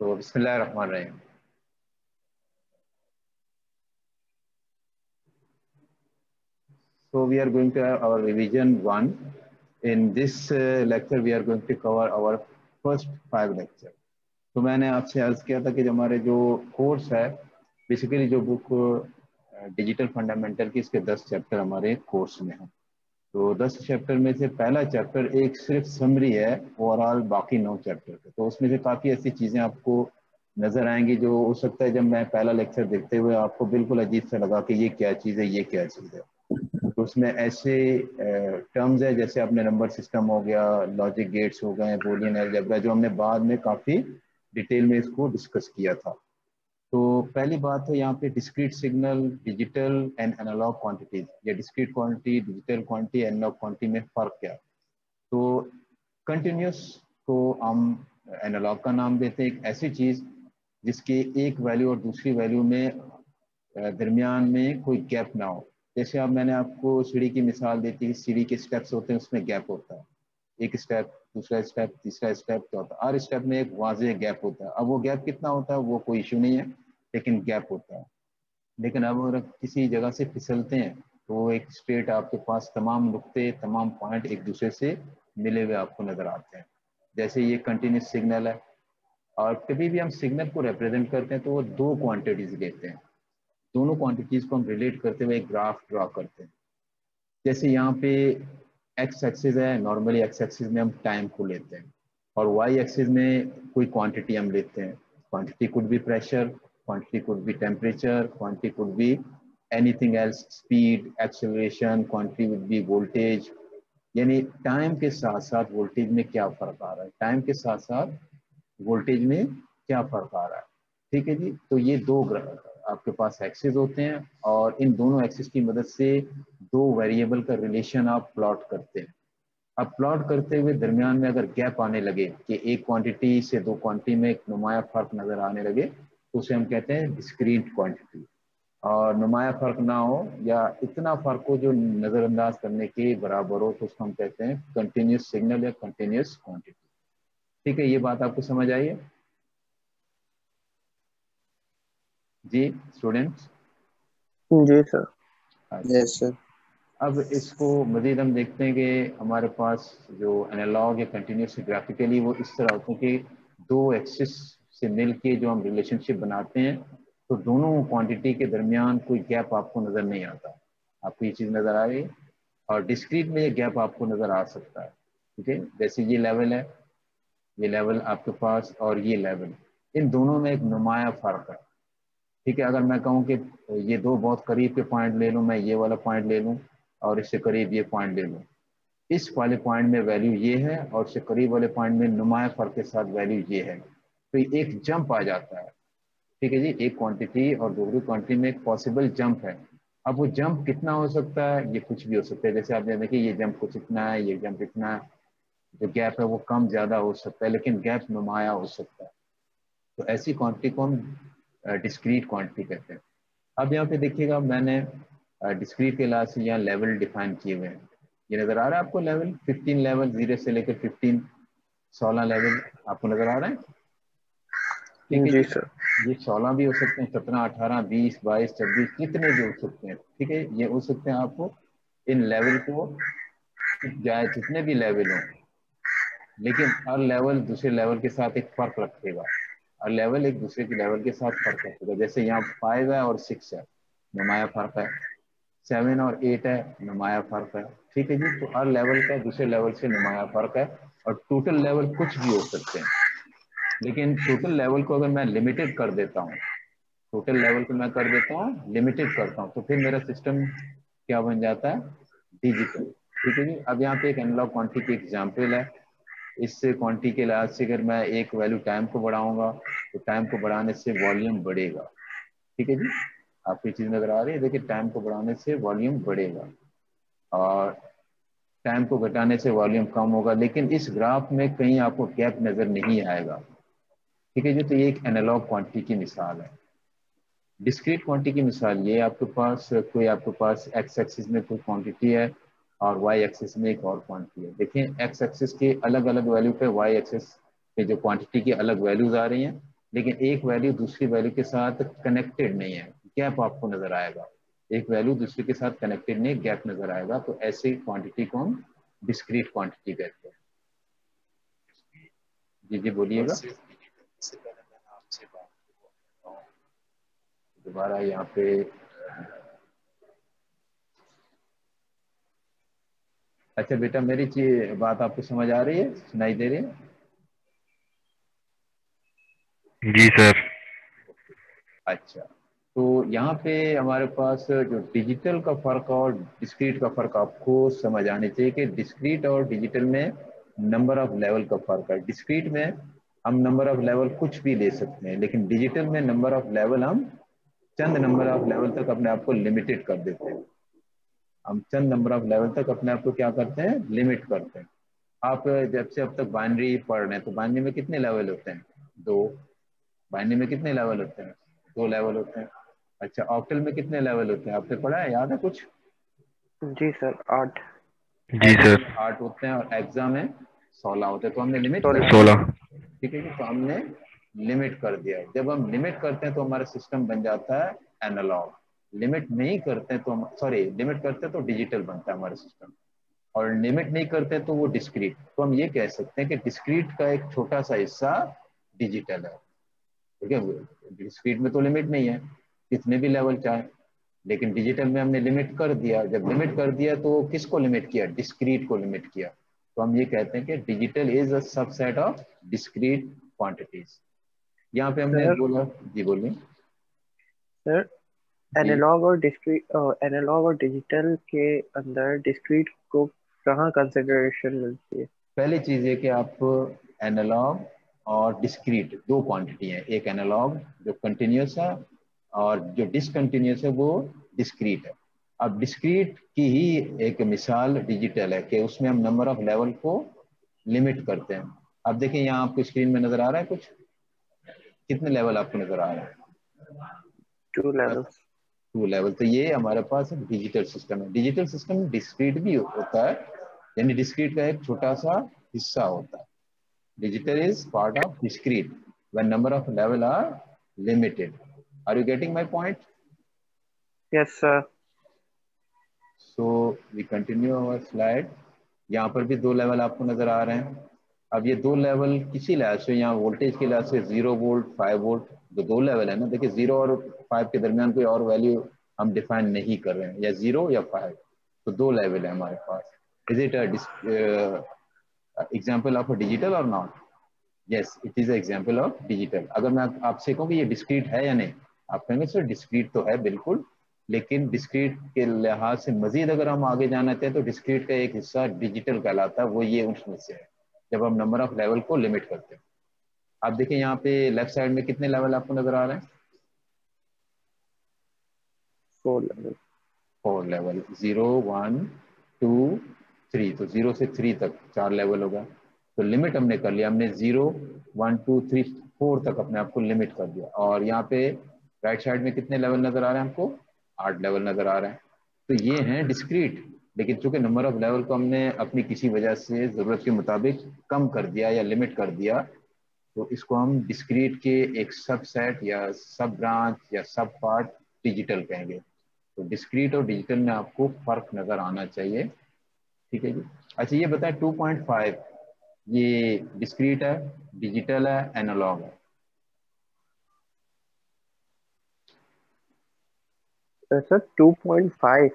तो बिस्मिल्लाहिर्रहमानिर्रहीम। So we are going to have our revision 1. In this lecture we are going to cover our first 5 lecture. तो मैंने आपसे अर्ज किया था कि हमारे जो कोर्स है बेसिकली जो बुक डिजिटल फंडामेंटल की इसके 10 चैप्टर हमारे कोर्स में हैं। तो 10 चैप्टर में से पहला चैप्टर एक सिर्फ समरी है ओवरऑल बाकी 9 चैप्टर के। तो उसमें से काफ़ी ऐसी चीज़ें आपको नज़र आएंगी जो हो सकता है जब मैं पहला लेक्चर देखते हुए आपको बिल्कुल अजीब सा लगा कि ये क्या चीज़ है, ये क्या चीज़ है। तो उसमें ऐसे टर्म्स है जैसे अपने नंबर सिस्टम हो गया, लॉजिक गेट्स हो गए, बूलियन अलजेब्रा, जो हमने बाद में काफ़ी डिटेल में इसको डिस्कस किया था। तो पहली बात है यहाँ पे discrete signal, digital and analog quantities, या discrete quantity, digital quantity, analog quantity में फ़र्क क्या है। तो कंटिन्यूस को हम एनालॉग का नाम देते हैं, एक ऐसी चीज़ जिसके एक वैल्यू और दूसरी वैल्यू में दरमियान में कोई गैप ना हो। जैसे अब मैंने आपको सीढ़ी की मिसाल दी थी, सीढ़ी के स्टेप्स होते हैं, उसमें गैप होता है, एक स्टेप, दूसरा स्टेप, तीसरा स्टेप, चौथा, हर स्टेप में एक वाज़ेह गैप होता है। अब वो गैप कितना होता है वो कोई इशू नहीं है, लेकिन गैप होता है। लेकिन अब अगर किसी जगह से फिसलते हैं तो वो एक स्ट्रेट आपके पास तमाम नुक्ते, तमाम पॉइंट एक दूसरे से मिले हुए आपको नज़र आते हैं। जैसे ये कंटिन्यूस सिग्नल है, और कभी भी हम सिग्नल को रिप्रेजेंट करते हैं तो वो दो क्वांटिटीज लेते हैं, दोनों क्वांटिटीज को हम रिलेट करते हुए एक ग्राफ ड्रॉ करते हैं। जैसे यहाँ पे एक्स एक्सिस है, नॉर्मली एक्स एक्सिस में हम टाइम को लेते हैं, और वाई एक्सिस में कोई क्वांटिटी हम लेते हैं। Quantity could be pressure, quantity could be temperature, quantity could be anything else, speed, acceleration, quantity would be voltage. यानी टाइम के साथ साथ वोल्टेज में क्या फ़र्क आ रहा है, टाइम के साथ साथ वोल्टेज में क्या फ़र्क आ रहा है। ठीक है जी। तो ये दो आपके पास एक्सिस होते हैं, और इन दोनों एक्सिस की मदद से दो वेरिएबल का रिलेशन आप प्लॉट करते हैं। अब प्लॉट करते हुए दरमियान में अगर गैप आने लगे कि एक क्वांटिटी से दो क्वांटिटी में एक नुमाया फ़र्क नज़र आने लगे, तो उसे हम कहते हैं डिस्क्रीट क्वांटिटी। और नुमाया फ़र्क ना हो या इतना फ़र्क हो जो नज़रअंदाज करने के बराबर हो, तो उसको हम कहते हैं कंटिन्यूस सिग्नल या कंटिन्यूस क्वांटिटी। ठीक है, ये बात आपको समझ आई है जी स्टूडेंट्स? जी सर। अच्छा, यस सर। अब इसको मज़ीद हम देखते हैं कि हमारे पास जो एनालॉग या कंटिन्यूस ग्राफिकली वो इस तरह होते हैं कि दो एक्सिस से मिल के जो हम रिलेशनशिप बनाते हैं, तो दोनों क्वांटिटी के दरमियान कोई गैप आपको नज़र नहीं आता। आपको ये चीज़ नज़र आ रही है, और डिस्क्रीट में ये गैप आपको नज़र आ सकता है। ठीक है, जैसे ये लेवल है, ये लेवल आपके पास, और ये लेवल, इन दोनों में एक नुमाया फ़र्क है। ठीक है, अगर मैं कहूँ कि ये दो बहुत करीब के पॉइंट ले लूँ, मैं ये वाला पॉइंट ले लूँ और इससे करीब ये पॉइंट ले लूँ, इस वाले पॉइंट में वैल्यू ये है और इससे करीब वाले पॉइंट में नुमाया फ़र्क के साथ वैल्यू ये है, तो एक जंप आ जाता है। ठीक है जी, एक क्वांटिटी और दूसरी क्वांटिटी में एक पॉसिबल जंप है। अब वो जंप कितना हो सकता है, ये कुछ भी हो सकता है। जैसे आप देखिए ये जंप कुछ इतना है, ये जंप इतना है, जो गैप है वो कम ज़्यादा हो सकता है, लेकिन गैप नुमाया हो सकता है। तो ऐसी क्वांटिटी को हम डिस्क्रीट क्वांटिटी कहते हैं। अब यहाँ पे देखिएगा, मैंने डिस्क्रीट के लिहाज से यहाँ लेवल डिफाइन किए हुए हैं। ये नज़र आ रहा है आपको लेवल, 15 लेवल, 0 से लेकर 15, 16 लेवल आपको नज़र आ रहा है। ठीक है जी जी, सर। ये 16 भी हो सकते हैं, 17, 18, 20, 22, 26, कितने भी हो सकते हैं। ठीक है, ये हो सकते हैं। आपको इन लेवल को जाए जितने भी लेवल हों, लेकिन हर लेवल दूसरे लेवल के साथ एक फ़र्क रखेगा, हर लेवल एक दूसरे के लेवल के साथ फ़र्क रखेगा। जैसे यहाँ 5 है और 6 है, नुमाया फ़र्क है, 7 और 8 है, नुमाया फ़र्क है। ठीक है जी, तो हर लेवल का दूसरे लेवल से नुमाया फ़र्क है, और टोटल लेवल कुछ भी हो सकते हैं। लेकिन टोटल लेवल को अगर मैं लिमिटेड कर देता हूँ, टोटल लेवल को मैं कर देता हूँ लिमिटेड करता हूँ, तो फिर मेरा सिस्टम क्या बन जाता है, डिजिटल। ठीक है जी। अब यहाँ पे एक एनालॉग क्वांटिटी की एग्जाम्पल है। इस क्वांटिटी के लिहाज से अगर मैं एक वैल्यू टाइम को बढ़ाऊंगा, तो टाइम को बढ़ाने से वॉल्यूम बढ़ेगा। ठीक है जी, आपको ये चीज़ नजर आ रही है, देखिए टाइम को बढ़ाने से वॉल्यूम बढ़ेगा और टाइम को घटाने से वॉल्यूम कम होगा, लेकिन इस ग्राफ में कहीं आपको गैप नजर नहीं आएगा। ठीक है जी, तो ये एक एनालॉग क्वांटिटी की मिसाल है। डिस्क्रीट क्वांटिटी की मिसाल ये आपके पास एक्स एक्सिस में कोई क्वांटिटी है और वाई एक्सिस में एक और क्वांटिटी है। देखिए एक्स एक्सिस के अलग अलग वैल्यू पे वाई एक्सिस पे जो क्वांटिटी की अलग वैल्यूज आ रही हैं, लेकिन एक वैल्यू दूसरी वैल्यू के साथ कनेक्टेड नहीं है, गैप आपको नजर आएगा। एक वैल्यू दूसरे के साथ कनेक्टेड नहीं, गैप नजर आएगा, तो ऐसी क्वांटिटी को हम डिस्क्रीट क्वांटिटी कहते हैं। जी जी बोलिएगा। इससे पहले मैंने आपसे बात दोबारा यहाँ पे। अच्छा बेटा, मेरी बात आपको समझ आ रही है, सुनाई दे रही है? जी सर। अच्छा, तो यहाँ पे हमारे पास जो डिजिटल का फर्क और डिस्क्रीट का फर्क आपको समझ आने चाहिए कि डिस्क्रीट और डिजिटल में नंबर ऑफ लेवल का फर्क है। डिस्क्रीट में हम नंबर ऑफ लेवल कुछ भी ले सकते हैं, लेकिन डिजिटल में नंबर ऑफ लेवल हम चंद नंबर ऑफ लेवल तक अपने आप को लिमिटेड कर देते हैं। हम चंद नंबर ऑफ लेवल तक अपने आप को क्या करते हैं, लिमिट करते हैं। आप जब से अब तक बाइनरी पढ़ रहे हैं, तो बाइनरी में कितने लेवल होते हैं? दो। बाइनरी में कितने लेवल होते हैं? दो लेवल होते हैं। अच्छा, ऑक्टल में कितने लेवल होते हैं, आपने पढ़ा है, याद है कुछ? जी सर, 8। जी ऑक्टल सर। में 8 होते हैं और हेक्सा में 16 होते हैं। तो हमने लिमिट कर 16। दिया। 16। ठीक है, तो हमने लिमिट कर दिया है। जब हम लिमिट करते हैं तो हमारा सिस्टम बन जाता है एनालॉग। लिमिट नहीं करते हैं तो हम, सॉरी, लिमिट करते हैं तो डिजिटल बनता है हमारा सिस्टम, और लिमिट नहीं करते तो वो डिस्क्रीट। तो हम ये कह सकते हैं कि डिस्क्रीट का एक छोटा सा हिस्सा डिजिटल है। ठीक है, डिस्क्रीट में तो लिमिट नहीं है, कितने भी लेवल चाहे, लेकिन डिजिटल में हमने लिमिट कर दिया। जब लिमिट कर दिया तो किसको लिमिट किया? डिस्क्रीट को लिमिट किया। तो हम ये कहते हैं कि digital is a subset of discrete quantities. यहाँ पे हमने सर बोला। जी बोलिए। सर जी, एनालॉग और डिजिटल के अंदर डिस्क्रीट को कहाँ कंसिडरेशन मिलती है? पहली चीज है कि आप, एनालॉग और डिस्क्रीट दो क्वांटिटी है। एक एनालॉग जो कंटिन्यूस है, और जो डिसकंटिन्यूस है वो डिस्क्रीट है। अब डिस्क्रीट की ही एक मिसाल डिजिटल है कि उसमें हम नंबर ऑफ लेवल को लिमिट करते हैं। अब देखिए यहाँ आपको स्क्रीन में नजर आ रहा है कुछ, कितने लेवल आपको नजर आ रहा है? 2 लेवल्स। 2 लेवल। तो ये हमारे पास एक डिजिटल सिस्टम है। डिजिटल सिस्टम में डिस्क्रीट भी होता है, यानी डिस्क्रीट का एक छोटा सा हिस्सा होता है। Digital is part of discrete when number of level are limited. Are you getting my point? Yes sir. So we continue our slide. यहाँ पर भी 2 लेवल आपको नजर आ रहे हैं। अब ये 2 लेवल किसी लिहाज से, यहाँ वोल्टेज के लिहाज से 0 वोल्ट 5 वोल्ट, जो 2 लेवल है ना, देखिए 0 और 5 के दरमियान कोई और वैल्यू हम डिफाइन नहीं कर रहे हैं, या 0 या 5, तो 2 लेवल है हमारे पास। Is it example of a digital और not? Yes, it is example of digital. अगर मैं आपसे कहूँ कि ये डिस्क्रीट है या नहीं, आप कहेंगे सर डिस्क्रीट तो है बिल्कुल, लेकिन डिस्क्रीट के लिहाज से मजीद अगर हम आगे जाना चाहें तो डिस्क्रीट का एक हिस्सा डिजिटल कहलाता है। वो ये उसमें से है जब हम नंबर ऑफ लेवल को लिमिट करते हैं। आप देखिए यहाँ पे लेफ्ट साइड में कितने लेवल आपको नजर आ रहे हैं? 4 लेवल। 4 लेवल, 0 1 2 3, तो 0 से 3 तक 4 लेवल होगा। तो लिमिट हमने कर लिया, हमने 0 1 2 3 4 तक अपने आप को लिमिट कर दिया। और यहाँ पे राइट साइड में कितने लेवल नजर आ रहे हैं आपको? 8 लेवल नजर आ रहे हैं। तो ये हैं डिस्क्रीट, लेकिन चूंकि नंबर ऑफ लेवल को हमने अपनी किसी वजह से जरूरत के मुताबिक कम कर दिया या लिमिट कर दिया, तो इसको हम डिस्क्रीट के एक सबसेट या सब ब्रांच या सब पार्ट डिजिटल कहेंगे। तो डिस्क्रीट और डिजिटल में आपको फर्क नजर आना चाहिए। ठीक है जी। अच्छा ये बताएं, 2.5 ये डिस्क्रीट है, डिजिटल है, एनालॉग है? सर 2.5।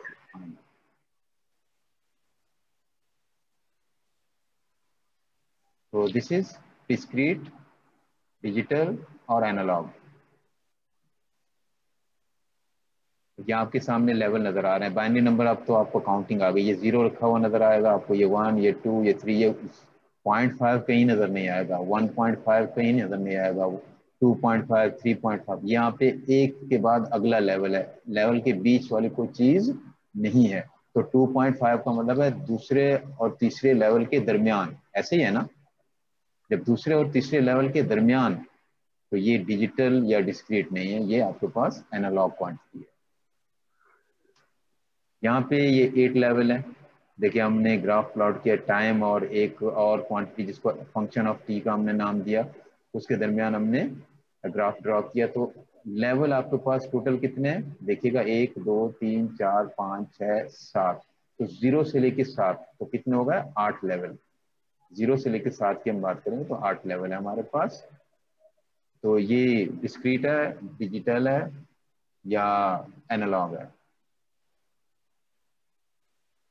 तो दिस इज डिस्क्रीट, डिजिटल और एनालॉग। यहाँ आपके सामने लेवल नजर आ रहे हैं। बाइनरी नंबर अब तो आपको काउंटिंग आ गई, ये 0 रखा हुआ नजर आएगा आपको, ये 1 ये 2 ये 3, ये 0.5 कहीं नजर नहीं आएगा, 1.5 कहीं नजर नहीं आएगा, 2.5 3.5। यहाँ पे एक के बाद अगला लेवल है, लेवल के बीच वाली कोई चीज नहीं है। तो 2.5 का मतलब है दूसरे और तीसरे लेवल के दरमियान, ऐसे ही है ना? जब दूसरे और तीसरे लेवल के दरमियान, तो ये डिजिटल या डिस्क्रीट नहीं है, ये आपके पास एनालॉग क्वांटिटी है। यहाँ पे ये 8 लेवल है। देखिए हमने ग्राफ प्लॉट किया टाइम और एक और क्वांटिटी जिसको फंक्शन ऑफ टी का हमने नाम दिया, उसके दरमियान हमने ग्राफ ड्रॉ किया तो लेवल आपके पास टोटल कितने हैं देखिएगा, 1 2 3 4 5 6 7, तो 0 से लेके 7 तो कितने हो गए 8 लेवल। 0 से लेके 7 की हम बात करेंगे तो 8 लेवल है हमारे पास। तो ये डिस्क्रीट है, डिजिटल है या एनालॉग है?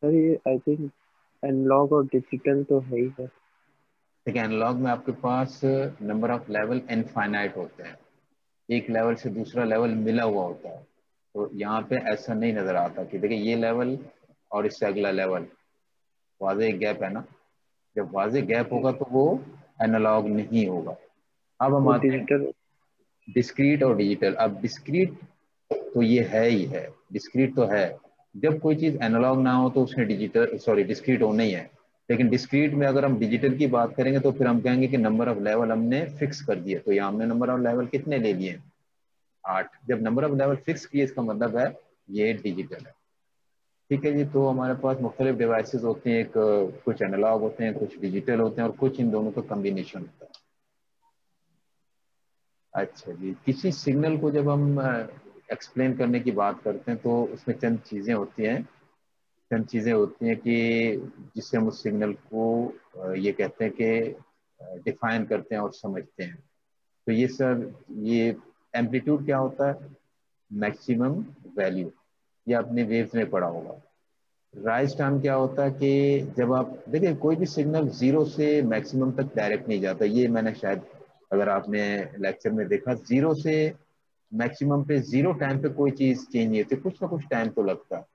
सर ये आई थिंक एनालॉग और डिजिटल तो है ही है। देखिए एनालॉग में आपके पास नंबर ऑफ लेवल इनफाइनाइट होते हैं, एक लेवल से दूसरा लेवल मिला हुआ होता है। तो यहाँ पे ऐसा नहीं नजर आता कि देखिए ये लेवल और इससे अगला लेवल वाजे गैप है ना, जब वाजे गैप होगा तो वो एनालॉग नहीं होगा। अब हम वो आते हैं डिजिटल। डिस्क्रीट और डिजिटल। अब डिस्क्रीट तो ये है ही है, डिस्क्रीट तो है। जब कोई चीज एनालॉग ना हो तो उसमें डिजिटल सॉरी डिस्क्रीट होना ही है। लेकिन डिस्क्रीट में अगर हम डिजिटल की बात करेंगे तो फिर हम कहेंगे कि नंबर ऑफ लेवल हमने फिक्स कर दिए, तो यहाँ हमने नंबर ऑफ लेवल कितने ले लिए 8। जब नंबर ऑफ लेवल फिक्स किए इसका मतलब है ये डिजिटल है। ठीक है जी, तो हमारे पास मुख्तलिफ डिवाइसेस होते हैं, एक कुछ एनालॉग होते हैं, कुछ डिजिटल होते हैं और कुछ इन दोनों का कम्बिनेशन होता है। अच्छा जी, किसी सिग्नल को जब हम एक्सप्लेन करने की बात करते हैं तो उसमें चंद चीज़ें होती हैं, चंद चीज़ें होती हैं कि जिससे हम उस सिग्नल को ये कहते हैं कि डिफाइन करते हैं और समझते हैं। तो ये सर, ये एम्पलीट्यूड क्या होता है? मैक्सिमम वैल्यू, ये आपने वेव्स में पढ़ा होगा। राइज टाइम क्या होता है कि जब आप देखिए कोई भी सिग्नल जीरो से मैक्सिमम तक डायरेक्ट नहीं जाता, ये मैंने शायद अगर आपने लेक्चर में देखा, जीरो से मैक्सिमम पे जीरो टाइम पे कोई चीज चेंज नहीं होती, कुछ ना कुछ टाइम तो लगता है।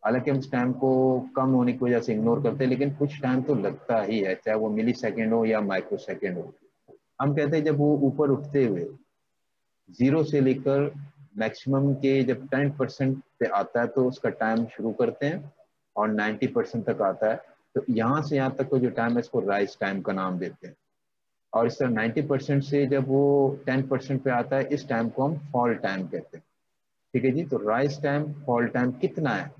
हालांकि हम उस टाइम को कम होने की वजह से इग्नोर करते हैं, लेकिन कुछ टाइम तो लगता ही है, चाहे वो मिली सेकेंड हो या माइक्रो सेकेंड हो। हम कहते हैं जब वो ऊपर उठते हुए जीरो से लेकर मैक्सिमम के जब 10% पे आता है तो उसका टाइम शुरू करते हैं, और 90% तक आता है तो यहाँ से यहाँ तक का जो टाइम है इसको राइज टाइम का नाम देते हैं। और इस तरह 90% से जब वो 10% पे आता है इस टाइम को हम फॉल टाइम कहते हैं। ठीक है जी, तो राइज टाइम फॉल टाइम कितना है,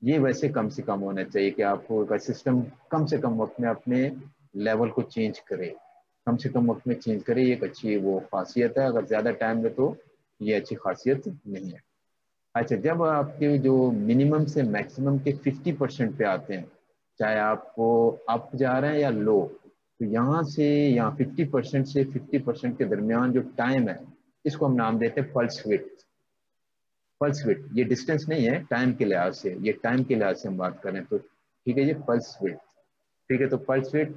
ये वैसे कम से कम होना चाहिए कि आपको का सिस्टम कम से कम वक्त में अपने लेवल को चेंज करे, कम से कम वक्त में चेंज करे, ये एक अच्छी वो खासियत है। अगर ज़्यादा टाइम ले तो ये अच्छी खासियत नहीं है। अच्छा, जब आपके जो मिनिमम से मैक्सिमम के 50% पे आते हैं, चाहे आपको अप जा रहे हैं या लो, तो यहाँ से यहाँ 50% से 50% के दरमियान जो टाइम है इसको हम नाम देते हैं पल्स विड्थ। पल्स विड्थ ये डिस्टेंस नहीं है टाइम के लिहाज से, ये टाइम के लिहाज से हम बात करें तो ठीक है ये पल्स विड्थ। ठीक है, तो pulse width,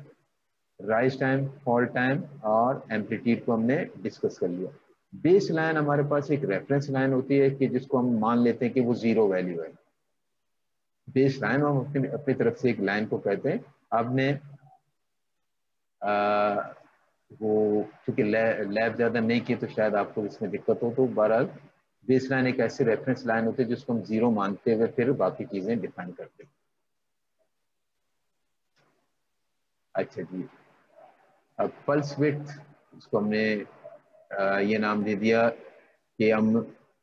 rise time, fall time और एम्पलीट्यूड को हमने डिस्कस कर लिया। बेस लाइन हमारे पास एक रेफरेंस लाइन होती है कि जिसको हम मान लेते हैं कि वो जीरो वैल्यू है। बेस लाइन हम अपनी तरफ से एक लाइन को कहते हैं। आपने वो चूंकि लैब ज्यादा नहीं की तो शायद आपको इसमें दिक्कत हो, तो बहरहाल बेस लाइन एक ऐसी रेफरेंस लाइन होती है जिसको हम जीरो मानते हुए फिर बाकी चीजें डिफाइन करते हैं। अच्छा जी, अब पल्स विड्थ, इसको हमने ये नाम दे दिया कि हम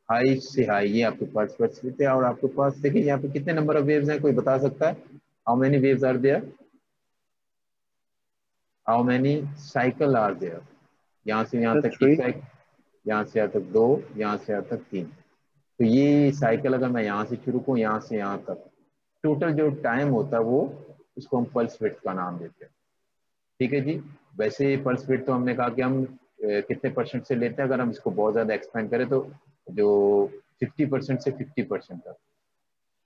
हाई से हाई, ये आपके पास पल्स विड्थ है। और आपके पास देखिए यहाँ पे कितने नंबर ऑफ वेव्स हैं, कोई बता सकता है? How many waves are there? How many cycle are there? यहाँ से यहाँ सर तक की 3। साइकिल, यहाँ से यहाँ तक 2, यहाँ से यहाँ तक 3। तो ये साइकिल अगर मैं यहाँ से शुरू करूँ यहाँ से यहाँ तक, टोटल जो टाइम होता है वो इसको हम पल्स विड्थ का नाम देते हैं। ठीक है जी, वैसे पल्स विड्थ तो हमने कहा कि हम कितने परसेंट से लेते हैं, अगर हम इसको बहुत ज़्यादा एक्सपेंड करें तो जो 50% से 50% तक।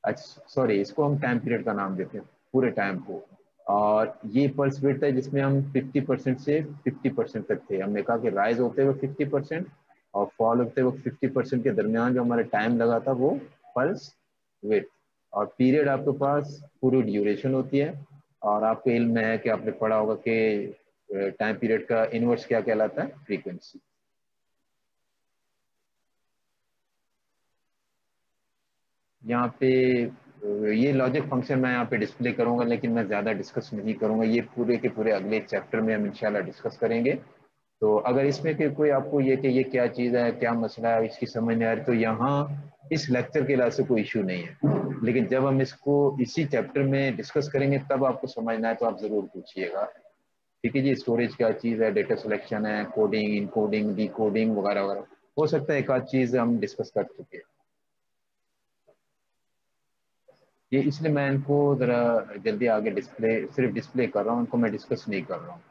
अच्छा सॉरी, इसको हम टाइम पीरियड का नाम देते हैं, पूरे टाइम को। और ये पल्स विड्थ है जिसमें हम 50% से 50% तक थे। हमने कहा कि राइज होते हुए 50% और फॉल होते हुए 50% के दरमियान जो हमारा टाइम लगा था वो पल्स विड्थ। और पीरियड आपके पास पूरी ड्यूरेशन होती है। और आपको इल्म में है कि आपने पढ़ा होगा कि टाइम पीरियड का इनवर्स क्या कहलाता है? फ्रीक्वेंसी। यहाँ पे ये लॉजिक फंक्शन मैं यहाँ पे डिस्प्ले करूंगा, लेकिन मैं ज़्यादा डिस्कस नहीं करूंगा, ये पूरे के पूरे अगले चैप्टर में हम इंशाल्लाह डिस्कस करेंगे। तो अगर इसमें कि कोई आपको ये कि ये क्या चीज़ है, क्या मसला है, इसकी समझ नहीं आ रही, तो यहाँ इस लेक्चर के लिहाज से कोई इशू नहीं है। लेकिन जब हम इसको इसी चैप्टर में डिस्कस करेंगे तब आपको समझना है तो आप ज़रूर पूछिएगा। ठीक है जी, स्टोरेज क्या चीज़ है, डेटा सिलेक्शन है, कोडिंग, इनकोडिंग, डिकोडिंग वगैरह वगैरह। हो सकता है एक आध चीज़ हम डिस्कस कर चुके हैं। ये इसलिए मैं इनको ज़रा जल्दी आगे डिस्प्ले, सिर्फ डिस्प्ले कर रहा हूँ, इनको मैं डिस्कस नहीं कर रहा हूँ।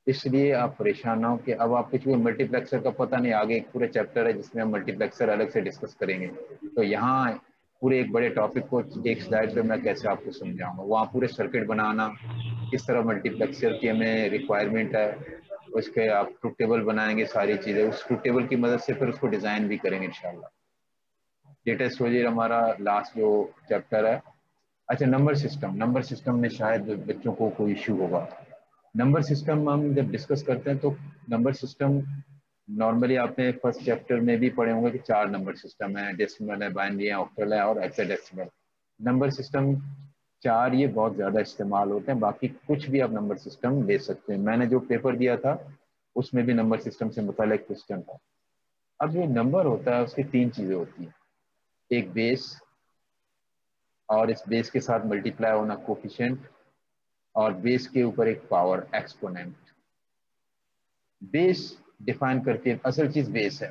इसलिए आप परेशान ना हो कि अब आपको चूँकि मल्टीप्लेक्सर का पता नहीं, आगे एक पूरे चैप्टर है जिसमें हम मल्टीप्लेक्सर अलग से डिस्कस करेंगे। तो यहाँ पूरे एक बड़े टॉपिक को एक स्लाइड पे मैं कैसे आपको समझाऊंगा, वहाँ पूरे सर्किट बनाना, किस तरह मल्टीप्लेक्सर की हमें रिक्वायरमेंट है, उसके आप ट्रुथ टेबल बनाएंगे, सारी चीज़ें उस ट्रुथ टेबल की मदद से फिर उसको डिज़ाइन भी करेंगे इंशाल्लाह। डेटा स्टोरेज हमारा लास्ट जो चैप्टर है। अच्छा, नंबर सिस्टम में शायद बच्चों को कोई इश्यू होगा। नंबर सिस्टम हम जब डिस्कस करते हैं तो नंबर सिस्टम नॉर्मली आपने फर्स्ट चैप्टर में भी पढ़े होंगे कि 4 नंबर सिस्टम है, डेसिमल है, बाइनरी है, ऑक्टल है और हेक्साडेसिमल। नंबर सिस्टम 4 ये बहुत ज़्यादा इस्तेमाल होते हैं, बाकी कुछ भी आप नंबर सिस्टम ले सकते हैं। मैंने जो पेपर दिया था उसमें भी नंबर सिस्टम से मुताल्लिक क्वेश्चन था। अब जो नंबर होता है उसकी 3 चीज़ें होती हैं, एक बेस, और इस बेस के साथ मल्टीप्लाई होना कोफिशिएंट, और बेस के ऊपर एक पावर एक्सपोनेंट। बेस डिफाइन करती है, असल चीज बेस है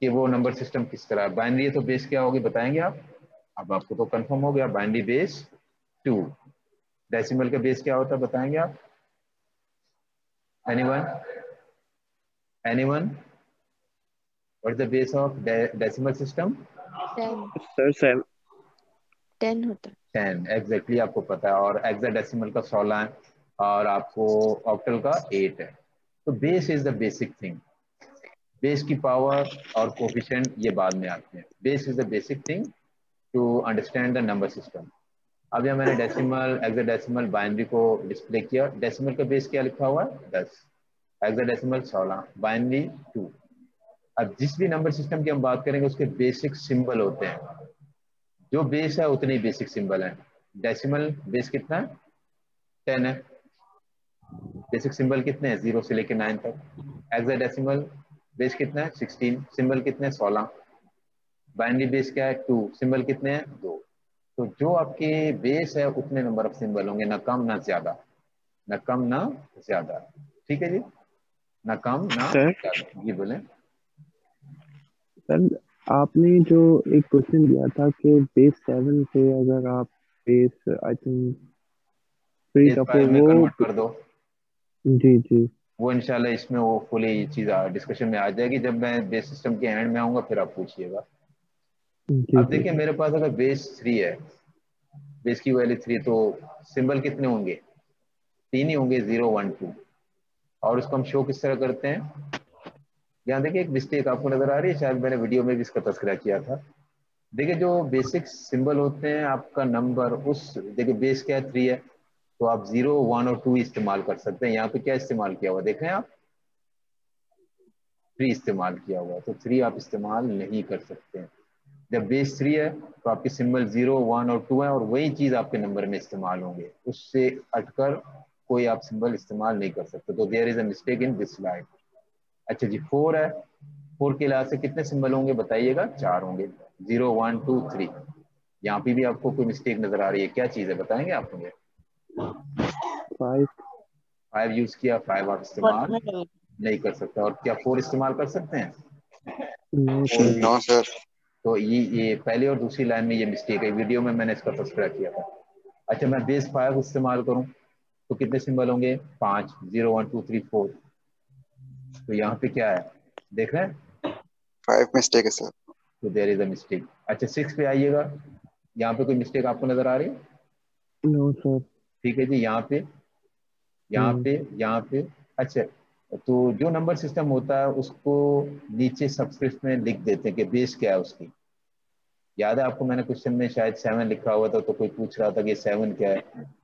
कि वो नंबर सिस्टम किस तरह है। बाइनरी है तो बेस क्या होगी बताएंगे आप? अब आपको तो कंफर्म हो गया, बाइनरी बेस 2। डेसिमल का बेस क्या होता है बताएंगे आप? Anyone? Anyone? What is the base of decimal system? 10 sir 7। 10 होता है। 10 एग्जैक्टली आपको पता है, और हेक्साडेसिमल का 16 है, और आपको ऑक्टल का 8 है। तो base is the basic thing. Base की पावर और कोफिशिएंट ये बाद में आते हैं। Base is the basic thing to understand the number system. अब यहाँ मैंने डेसिमल, हेक्साडेसिमल, बाइनरी को डिस्प्ले किया। डेसिमल का बेस क्या लिखा हुआ है? 10, हेक्साडेसिमल 16, बाइनरी 2। अब जिस भी नंबर सिस्टम की हम बात करेंगे उसके बेसिक सिंबल होते हैं, जो बेस है उतने ही बेसिक सिंबल है। डेसिमल बेस कितना है? 10 है। बेसिक सिंबल कितने हैं? 0 से लेकर 9 तक। हेक्साडेसिमल बेस कितना है? 16, सिंबल कितने हैं? 16। बाइनरी बेस क्या है? 2, सिंबल कितने हैं? 2। तो जो आपके बेस है उतने नंबर ऑफ सिंबल होंगे, ना कम ना ज्यादा, ना कम ना ज्यादा। ठीक है जी, ना कम ना सर ज्यादा। जी बोले। सर आपने जो एक क्वेश्चन दिया था कि बेस 7 से अगर आप बेस आई थिंक 3 बेस रखो 5 में वो। कन्वर्ट कर दो। जी जी वो इंशाल्लाह इसमें वो फुली ये चीज डिस्कशन में आ जाएगी, जब मैं बेस सिस्टम के एंड में आऊंगा फिर आप पूछिएगा। जी अब जी देखिए मेरे पास अगर बेस 3 है, बेस की वैल्यू 3, तो सिंबल कितने होंगे? 3 ही होंगे, 0 1 2। और उसको हम शो किस तरह करते हैं? यहाँ देखिए एक मिस्टेक आपको नजर आ रही है, शायद मैंने वीडियो में भी इसका तस्करा किया था। देखिए जो बेसिक सिंबल होते हैं आपका नंबर, उस देखिए बेस क्या है? 3 है, तो आप 0 1 और 2 इस्तेमाल कर सकते हैं। यहाँ पे क्या इस्तेमाल किया हुआ देख रहे हैं आप? 3 इस्तेमाल किया हुआ है, तो 3 आप इस्तेमाल नहीं कर सकते हैं। जब बेस 3 है तो आपके सिंबल 0 1 और 2 है, और वही चीज आपके नंबर में इस्तेमाल होंगे, उससे हटकर कोई आप सिंबल इस्तेमाल नहीं कर सकते। तो there is a mistake in this slide. अच्छा जी, 4 है, 4 के लिहाज से कितने सिंबल होंगे बताइएगा? 4 होंगे, 0 1 2 3। यहाँ पे भी आपको कोई मिस्टेक नजर आ रही है, क्या चीज है बताएंगे आप मुझे? 5। 5 यूज किया, 5 आप इस्तेमाल नहीं कर सकते। और क्या 4 इस्तेमाल कर सकते हैं? No sir. No sir. तो ये पहली और दूसरी लाइन में ये मिस्टेक है, वीडियो में मैंने इसका तस्करा किया था। अच्छा, मैं बेस 5 इस्तेमाल करूं तो कितने सिंबल होंगे? 5, 0 1 2 3 4। तो यहाँ पे क्या है देख रहे हैं? 5 मिस्टेक है सर। तो देयर इज अ मिस्टेक। अच्छा 6 पे आइएगा, यहाँ पे कोई मिस्टेक आपको नजर आ रही है? No sir. ठीक है जी, यहाँ पे, यहाँ हम्म। पे, यहाँ पे। अच्छा, तो जो नंबर सिस्टम होता है उसको नीचे सबस्क्रिप्ट में लिख देते हैं कि बेस क्या है उसकी। याद है आपको मैंने क्वेश्चन में शायद 7 लिखा हुआ था, तो कोई पूछ रहा था कि 7 क्या है।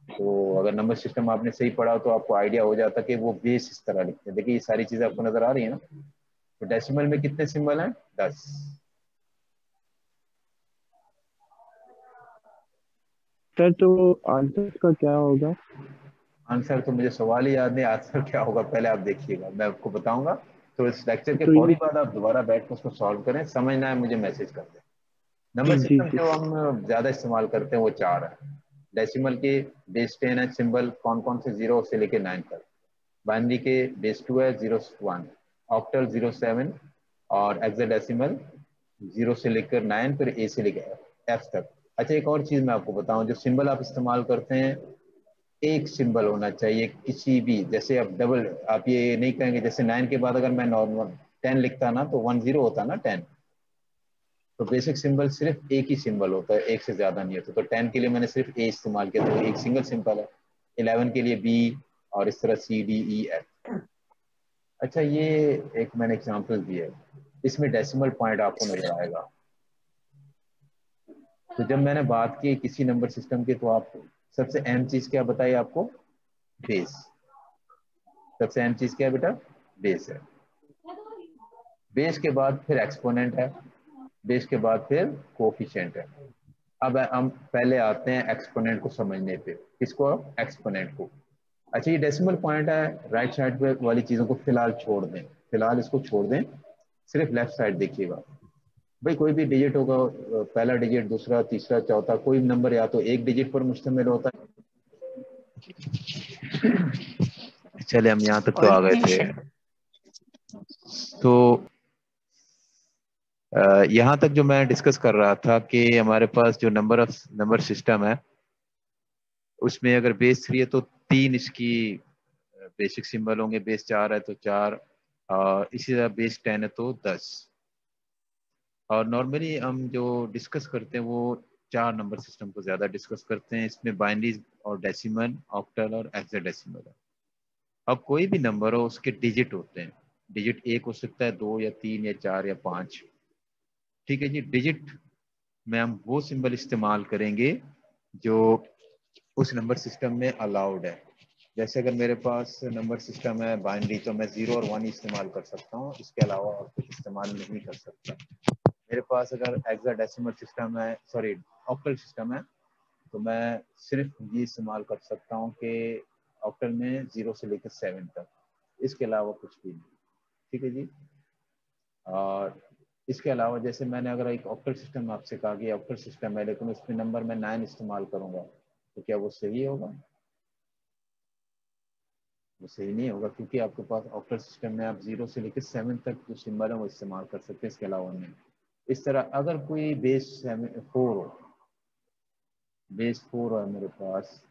तो अगर नंबर सिस्टम आपने सही पढ़ा तो आपको आइडिया हो जाता कि वो बेस इस तरह लिखते हैं। देखिए ये सारी चीजें आपको नजर आ रही है ना? तो डेसिमल में कितने सिंबल हैं? 10। सर तो आंसर का क्या होगा? आंसर तो मुझे सवाल ही याद नहीं, आंसर क्या होगा पहले आप देखिएगा, मैं आपको बताऊंगा। तो इस लेक्चर के तो फौरी ये बाद आप दोबारा बैठ कर उसको सॉल्व करें, समझना है मुझे मैसेज कर दें। नंबर जी सिस्टम जी जो हम ज्यादा इस्तेमाल करते हैं वो 4 है। डेसिमल के बेस 10 है सिंबल, कौन कौन से? 0 से लेके 9 तक। बाइनरी के बेस 2 है 0 1, ऑक्टल 0 7 और हेक्साडेसिमल 0 से लेकर 9 फिर ए से लेकर एफ तक। अच्छा एक और चीज मैं आपको बताऊं, जो सिंबल आप इस्तेमाल करते हैं एक सिंबल होना चाहिए किसी भी, जैसे आप डबल, आप ये नहीं कहेंगे जैसे 9 के बाद अगर मैं नॉर्मल 10 लिखता ना तो 1 0 होता ना 10, तो बेसिक सिंबल सिर्फ एक ही सिंबल होता है, एक से ज्यादा नहीं होता। तो 10 के लिए मैंने सिर्फ ए इस्तेमाल किया तो एक सिंगल सिंबल है। 11 के लिए बी और इस तरह सी डी ई एफ। अच्छा ये एक मैंने एग्जांपल दिया है, इसमें डेसिमल पॉइंट आपको नजर आएगा। तो जब मैंने बात की किसी नंबर सिस्टम की तो आप सबसे अहम चीज क्या बताई आपको, बेस। सबसे अहम चीज क्या है बेटा, बेस है। बेस के बाद फिर एक्सपोनेंट है, बेस के बाद फिर कोफिशिएंट है। अब हम पहले आते हैं एक्सपोनेंट को समझने पे। किसको, एक्सपोनेंट को। अच्छा ये डेसिमल पॉइंट है, राइट साइड पे वाली चीजों को फिलहाल छोड़ दें, फिलहाल इसको छोड़ दें, सिर्फ लेफ्ट साइड देखिएगा। भाई कोई भी डिजिट होगा, पहला डिजिट, दूसरा, तीसरा, चौथा, कोई नंबर या तो एक डिजिट पर मुश्तमिल होता है। चले हम यहाँ तक तो आ गए थे। तो यहाँ तक जो मैं डिस्कस कर रहा था कि हमारे पास जो नंबर सिस्टम है उसमें अगर बेस 3 है तो 3 इसकी बेसिक सिंबल होंगे, बेस 4 है तो 4, और इसी तरह बेस 10 है तो 10। और नॉर्मली हम जो डिस्कस करते हैं वो 4 नंबर सिस्टम को ज्यादा डिस्कस करते हैं। इसमें बाइनरी और डेसिमल, ऑक्टल और हेक्साडेसिमल है। अब कोई भी नंबर हो उसके डिजिट होते हैं, डिजिट एक हो सकता है, 2 या 3 या 4 या 5। ठीक है जी, डिजिट में हम वो सिंबल इस्तेमाल करेंगे जो उस नंबर सिस्टम में अलाउड है। जैसे अगर मेरे पास नंबर सिस्टम है बाइनरी तो मैं 0 और 1 इस्तेमाल कर सकता हूँ, इसके अलावा और कुछ इस्तेमाल नहीं कर सकता। मेरे पास अगर हेक्साडेसिमल सिस्टम है, सॉरी ऑक्टल सिस्टम है, तो मैं सिर्फ ये इस्तेमाल कर सकता हूँ कि ऑक्टल में 0 से लेकर 7 तक, इसके अलावा कुछ भी नहीं। ठीक है जी। और इसके अलावा जैसे मैंने अगर एक ऑक्टल सिस्टम आपसे कहा कि ऑक्टल सिस्टम है लेकिन उसमें नंबर मैं 9 इस्तेमाल करूंगा तो क्या वो सही होगा? वो सही नहीं होगा, क्योंकि आपके पास ऑक्टल सिस्टम में आप 0 से लेकर 7 तक जो सिंबल है वो इस्तेमाल कर सकते हैं, इसके अलावा नहीं। इस तरह अगर कोई बेस 4 हो, बेस 4 है मेरे पास,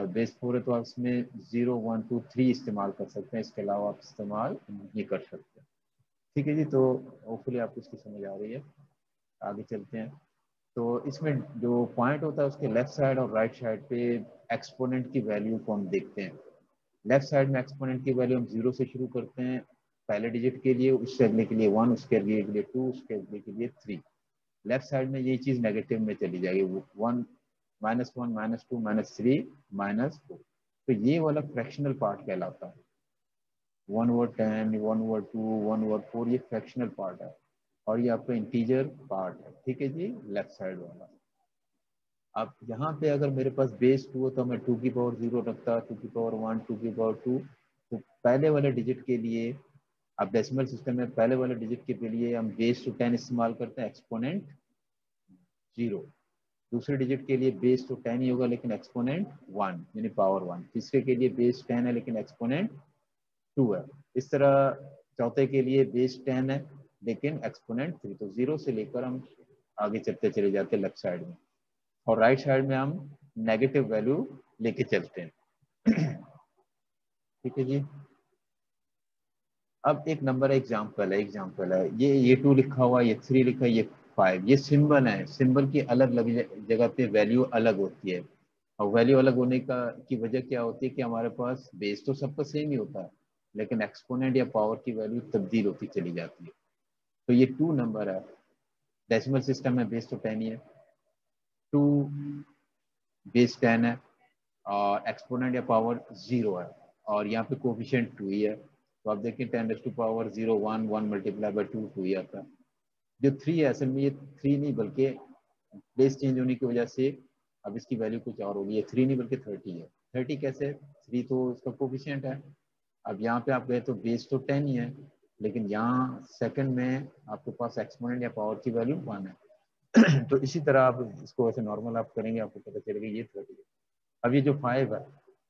बेस 4 है तो आप इसमें 0 1 2 3 इस्तेमाल कर सकते हैं, इसके अलावा आप इस्तेमाल नहीं कर सकते। ठीक है जी। तो होपफुली आपको इसकी समझ आ रही है। आगे चलते हैं। तो इसमें जो पॉइंट होता है उसके लेफ्ट साइड और राइट साइड पे एक्सपोनेंट की वैल्यू को हम देखते हैं। लेफ्ट साइड में एक्सपोनेंट की वैल्यू हम 0 से शुरू करते हैं पहले डिजिट के लिए, उससे अगले के लिए 1, उसके अगले के लिए 2, उसके अगले के लिए 3। लेफ्ट साइड में ये चीज नेगेटिव में चली जाएगी, 1 -1 -2 -3 -4। तो ये वाला फ्रैक्शनल पार्ट कहलाता है। 1/10, 1/2, 1/4 ये फ्रैक्शनल पार्ट है और ये आपका इंटीजर पार्ट है। ठीक है जी, लेफ्ट साइड वाला। अब यहाँ पे अगर मेरे पास बेस 2 हो तो मैं 2 की पावर 0 रखता, 2 की पावर 1, 2 की पावर 2। तो पहले वाले डिजिट के लिए, अब डेसिमल सिस्टम में पहले वाले डिजिट के लिए हम बेस टू 10 इस्तेमाल करते हैं, एक्सपोनेंट 0। दूसरे डिजिट के लिए बेस तो 10 ही होगा लेकिन एक्सपोनेंट 1 यानी पावर 1। तीसरे के लिए बेस 10 है लेकिन एक्सपोनेंट 2 है। इस तरह चौथे के लिए बेस 10 है लेकिन एक्सपोनेंट 3। तो 0 से लेकर हम आगे चलते चले जाते हैं लेफ्ट साइड में, और राइट साइड में हम नेगेटिव वैल्यू लेके चलते हैं। ठीक है जी। अब एक नंबर है, एग्जाम्पल है, ये 2 लिखा हुआ, ये 3 लिखा है, ये 5। ये सिंबल है, सिंबल की अलग अलग जगह पे वैल्यू अलग होती है। और वैल्यू अलग होने का की वजह क्या होती है कि हमारे पास बेस तो सबका सेम ही होता है लेकिन एक्सपोनेंट या पावर की वैल्यू तब्दील होती चली जाती है। तो ये 2 नंबर है, डेसिमल सिस्टम में बेस तो 10 ही है, 2 बेस 10 है और एक्सपोनेंट या पावर 0 है और यहाँ पे कोफिशिएंट 2 ही है। तो आप देखिए 10⁻0 1 1 मल्टीप्लाई बाय 2 2 ही आता है। जो 3 है असल में ये 3 नहीं बल्कि प्लेस चेंज होने की वजह से अब इसकी वैल्यू कुछ और होगी, ये 3 नहीं बल्कि 30 है। 30 कैसे, 3 तो इसका कोफिशिएंट है। अब यहाँ पे आप गए तो बेस तो 10 ही है लेकिन यहाँ सेकंड में आपके पास एक्सपोनेंट या पावर की वैल्यू 1 है। तो इसी तरह आप इसको ऐसे नॉर्मल आप करेंगे आपको पता चलेगा ये 30 है। अब ये जो 5 है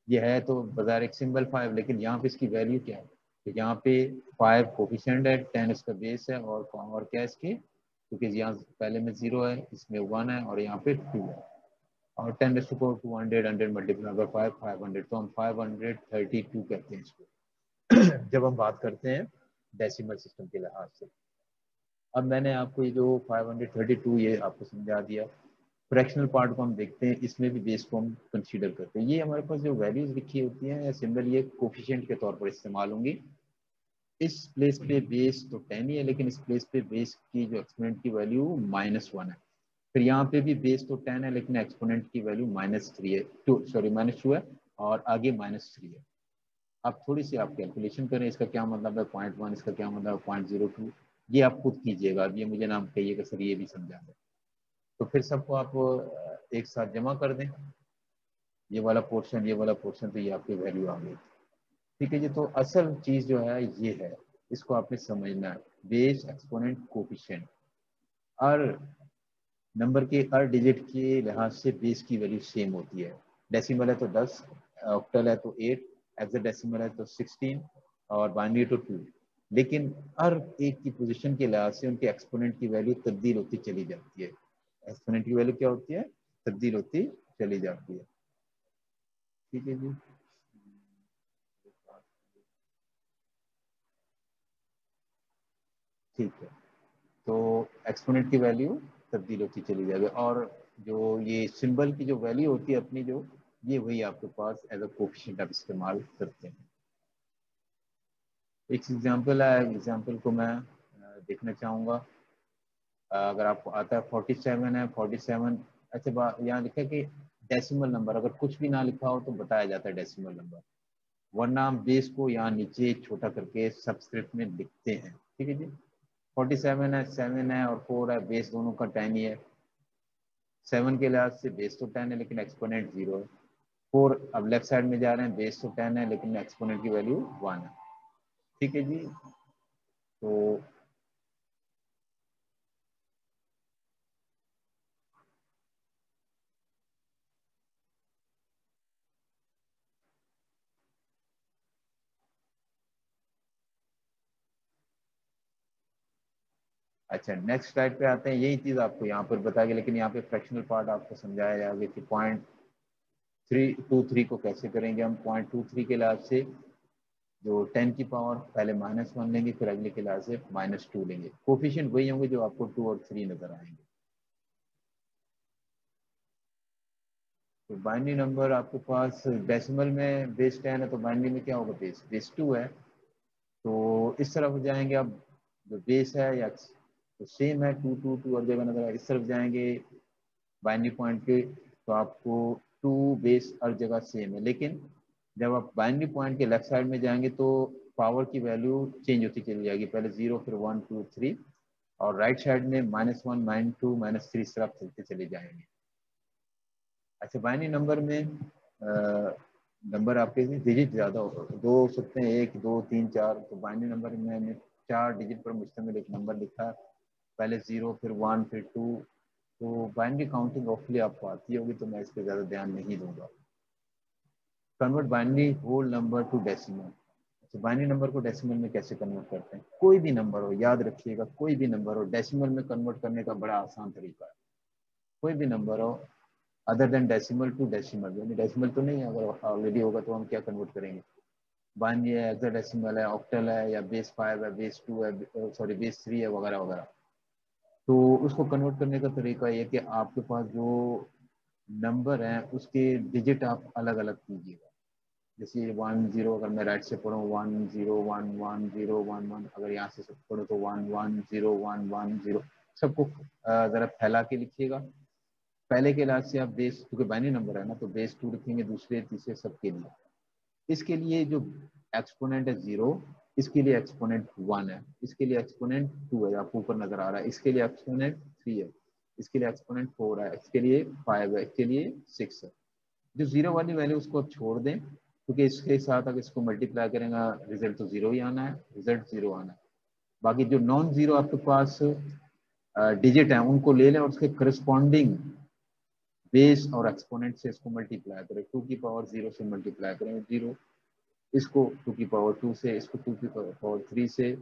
ये है तो बाजार एक सिंबल 5, लेकिन यहाँ पे इसकी वैल्यू क्या है, तो यहाँ पे 5 कोफिशिएंट है, 10 इसका बेस है, और क्या है इसके, क्योंकि यहाँ पहले में 0 है, इसमें 1 है, और यहाँ पे 2 है, और 10 टू 200 100 मल्टीप्लाई बाय 5 500, तो हम 532 कहते हैं इसको जब हम बात करते हैं डेसिमल सिस्टम के लिहाज से। अब मैंने आपको ये जो 532 ये आपको समझा दिया। फ्रैक्शनल पार्ट को हम देखते हैं, इसमें भी बेस को हम कंसीडर करते हैं। ये हमारे पास जो वैल्यूज लिखी होती हैं या सिंबल, ये कोफिशिएंट के तौर पर इस्तेमाल होंगी। इस प्लेस पे बेस तो 10 ही है, लेकिन इस प्लेस पे बेस की जो एक्सपोनेंट की वैल्यू -1 है। फिर यहाँ पे भी बेस तो 10 है, लेकिन एक्सपोनेंट की वैल्यू -3 है, -2 है, और आगे -3 है। अब थोड़ी सी आप कैलकुलेशन करें, इसका क्या मतलब है 0.1, इसका क्या मतलब है 0.02, ये आप खुद कीजिएगा। अब ये मुझे नाम कहिएगा सर ये भी समझा दें, तो फिर सबको आप एक साथ जमा कर दें, ये वाला पोर्शन, ये वाला पोर्शन, तो ये आपकी वैल्यू आ गई। ठीक है जी। तो असल चीज जो है ये है, इसको आपने समझना है, बेस एक्सपोनेंट कोफिशिएंट। और नंबर के हर डिजिट के लिहाज से बेस की वैल्यू सेम होती है। डेसिमल है तो 10, ऑक्टल है तो 8, हेक्साडेसिमल है तो 16, और बाइनरी तो 2। लेकिन हर एक की पोजीशन के लिहाज से उनके एक्सपोनेंट की वैल्यू तब्दील होती चली जाती है। एक्सपोनेंट की वैल्यू क्या होती है, तब्दील होती चली जाती है। ठीक है जी। ठीक है, तो एक्सपोनेंट की वैल्यू तब्दील होती चली जाएगी, और जो ये सिंबल की जो वैल्यू होती है अपनी, जो ये वही आपके पास एज अ कोफिशिएंट आप इस्तेमाल करते हैं। एक एग्जांपल है, एग्जांपल को मैं देखना चाहूँगा। अगर आपको आता है 47 है, 47, अच्छा यहाँ लिखा है कि डेसिमल नंबर, अगर कुछ भी ना लिखा हो तो बताया जाता है डेसिमल नंबर, वरना हम बेस को यहाँ नीचे छोटा करके सबस्क्रिप्ट में लिखते हैं। ठीक है जी। 47 है, 7 है और 4 है, बेस दोनों का 10 ही है। 7 के लिहाज से बेस तो 10 है, लेकिन एक्सपोनेंट 0 है। 4 अब लेफ्ट साइड में जा रहे हैं, बेस तो 10 है, लेकिन एक्सपोनेंट की वैल्यू 1 है। ठीक है जी। तो अच्छा, नेक्स्ट स्लाइड पे आते हैं। यही चीज़ आपको यहाँ पर बताया गया, लेकिन यहाँ पे फ्रैक्शनल पार्ट आपको समझाया जाएगा कि 0.323 को कैसे करेंगे हम। 0.23 के लिहाज से जो 10 की पावर पहले -1 लेंगे, फिर अगले के लिहाज से -2 लेंगे। कोफिशिएंट वही होंगे जो आपको 2 और 3 नजर आएंगे। तो बाइनरी नंबर आपके पास डेसिमल में बेस 10 है, तो बाइनरी में क्या होगा, बेस 2 है। तो इस तरफ जाएंगे, अब जो बेस है या तो सेम है, 2 और जगह नजर आए। इस तरफ जाएंगे बाइनरी पॉइंट के, तो आपको 2 बेस हर जगह सेम है, लेकिन जब आप बाइनरी पॉइंट के लेफ्ट साइड में जाएंगे तो पावर की वैल्यू चेंज होती चली जाएगी, पहले 0, फिर 1 2 3, और राइट साइड में -1 -2 -3 इस तरफ चलते चले जाएंगे। अच्छा, बाइनरी नंबर में नंबर आपके डिजिट ज़्यादा दो हो सकते हैं, 1 2 3 4। तो बाइनरी नंबर में मैंने 4 डिजिट पर मुश्तमिल एक नंबर लिखा, पहले 0, फिर 1, फिर 2। तो बाइनरी काउंटिंग ऑफली आपको आती होगी, तो मैं इस पर ज़्यादा ध्यान नहीं दूंगा। Convert binary whole number to decimal. तो बाइनरी नंबर को डेसिमल में कैसे कन्वर्ट करते हैं? कोई भी नंबर हो, याद रखिएगा, कोई भी नंबर हो, डेसिमल में कन्वर्ट करने का बड़ा आसान तरीका है। कोई भी नंबर हो other than decimal to decimal, यानी डेसिमल तो नहीं है, अगर ऑलरेडी होगा तो हम क्या कन्वर्ट करेंगे? बाइनरी है, हेक्साडेसिमल है, ऑक्टल है, या बेस 5 है, बेस 2 है, सॉरी बेस 3 है, वगैरह वगैरह। तो उसको कन्वर्ट करने का तरीका ये कि आपके पास जो नंबर है उसके डिजिट आप अलग अलग कीजिएगा। जैसे 1 0, अगर मैं राइट से पढ़ूँ 1 0 1 1 0 1 1, अगर यहाँ से सब पढ़ो तो 1 1 0 1 1 0, सबको ज़रा फैला के लिखिएगा। पहले के लिहाज से आप बेस, क्योंकि बाइनरी नंबर है ना, तो बेस 2 लिखेंगे, दूसरे तीसरे सबके लिए। इसके लिए जो एक्सपोनेंट है 0, इसके लिए एक्सपोनेंट 1 है, इसके लिए एक्सपोनेंट 2 है, आपको ऊपर नजर आ रहा है, इसके लिए एक्सपोनेंट 3 है, इसके लिए एक्सपोनेंट 4 है, इसके लिए 5 है, इसके लिए 6 है। जो 0 वाली वैल्यू उसको छोड़ दें, क्योंकि इसके साथ अगर इसको मल्टीप्लाई करेंगे रिजल्ट तो 0 ही आना है, रिजल्ट 0 आना है। बाकी जो नॉन 0 आपके पास डिजिट है उनको ले लें और उसके करस्पॉन्डिंग बेस और एक्सपोनेंट से इसको मल्टीप्लाई करें, 2 की पावर 0 से मल्टीप्लाई करें 0, इसको 2 की पावर 2 से, इसको 2 की पावर 3 से,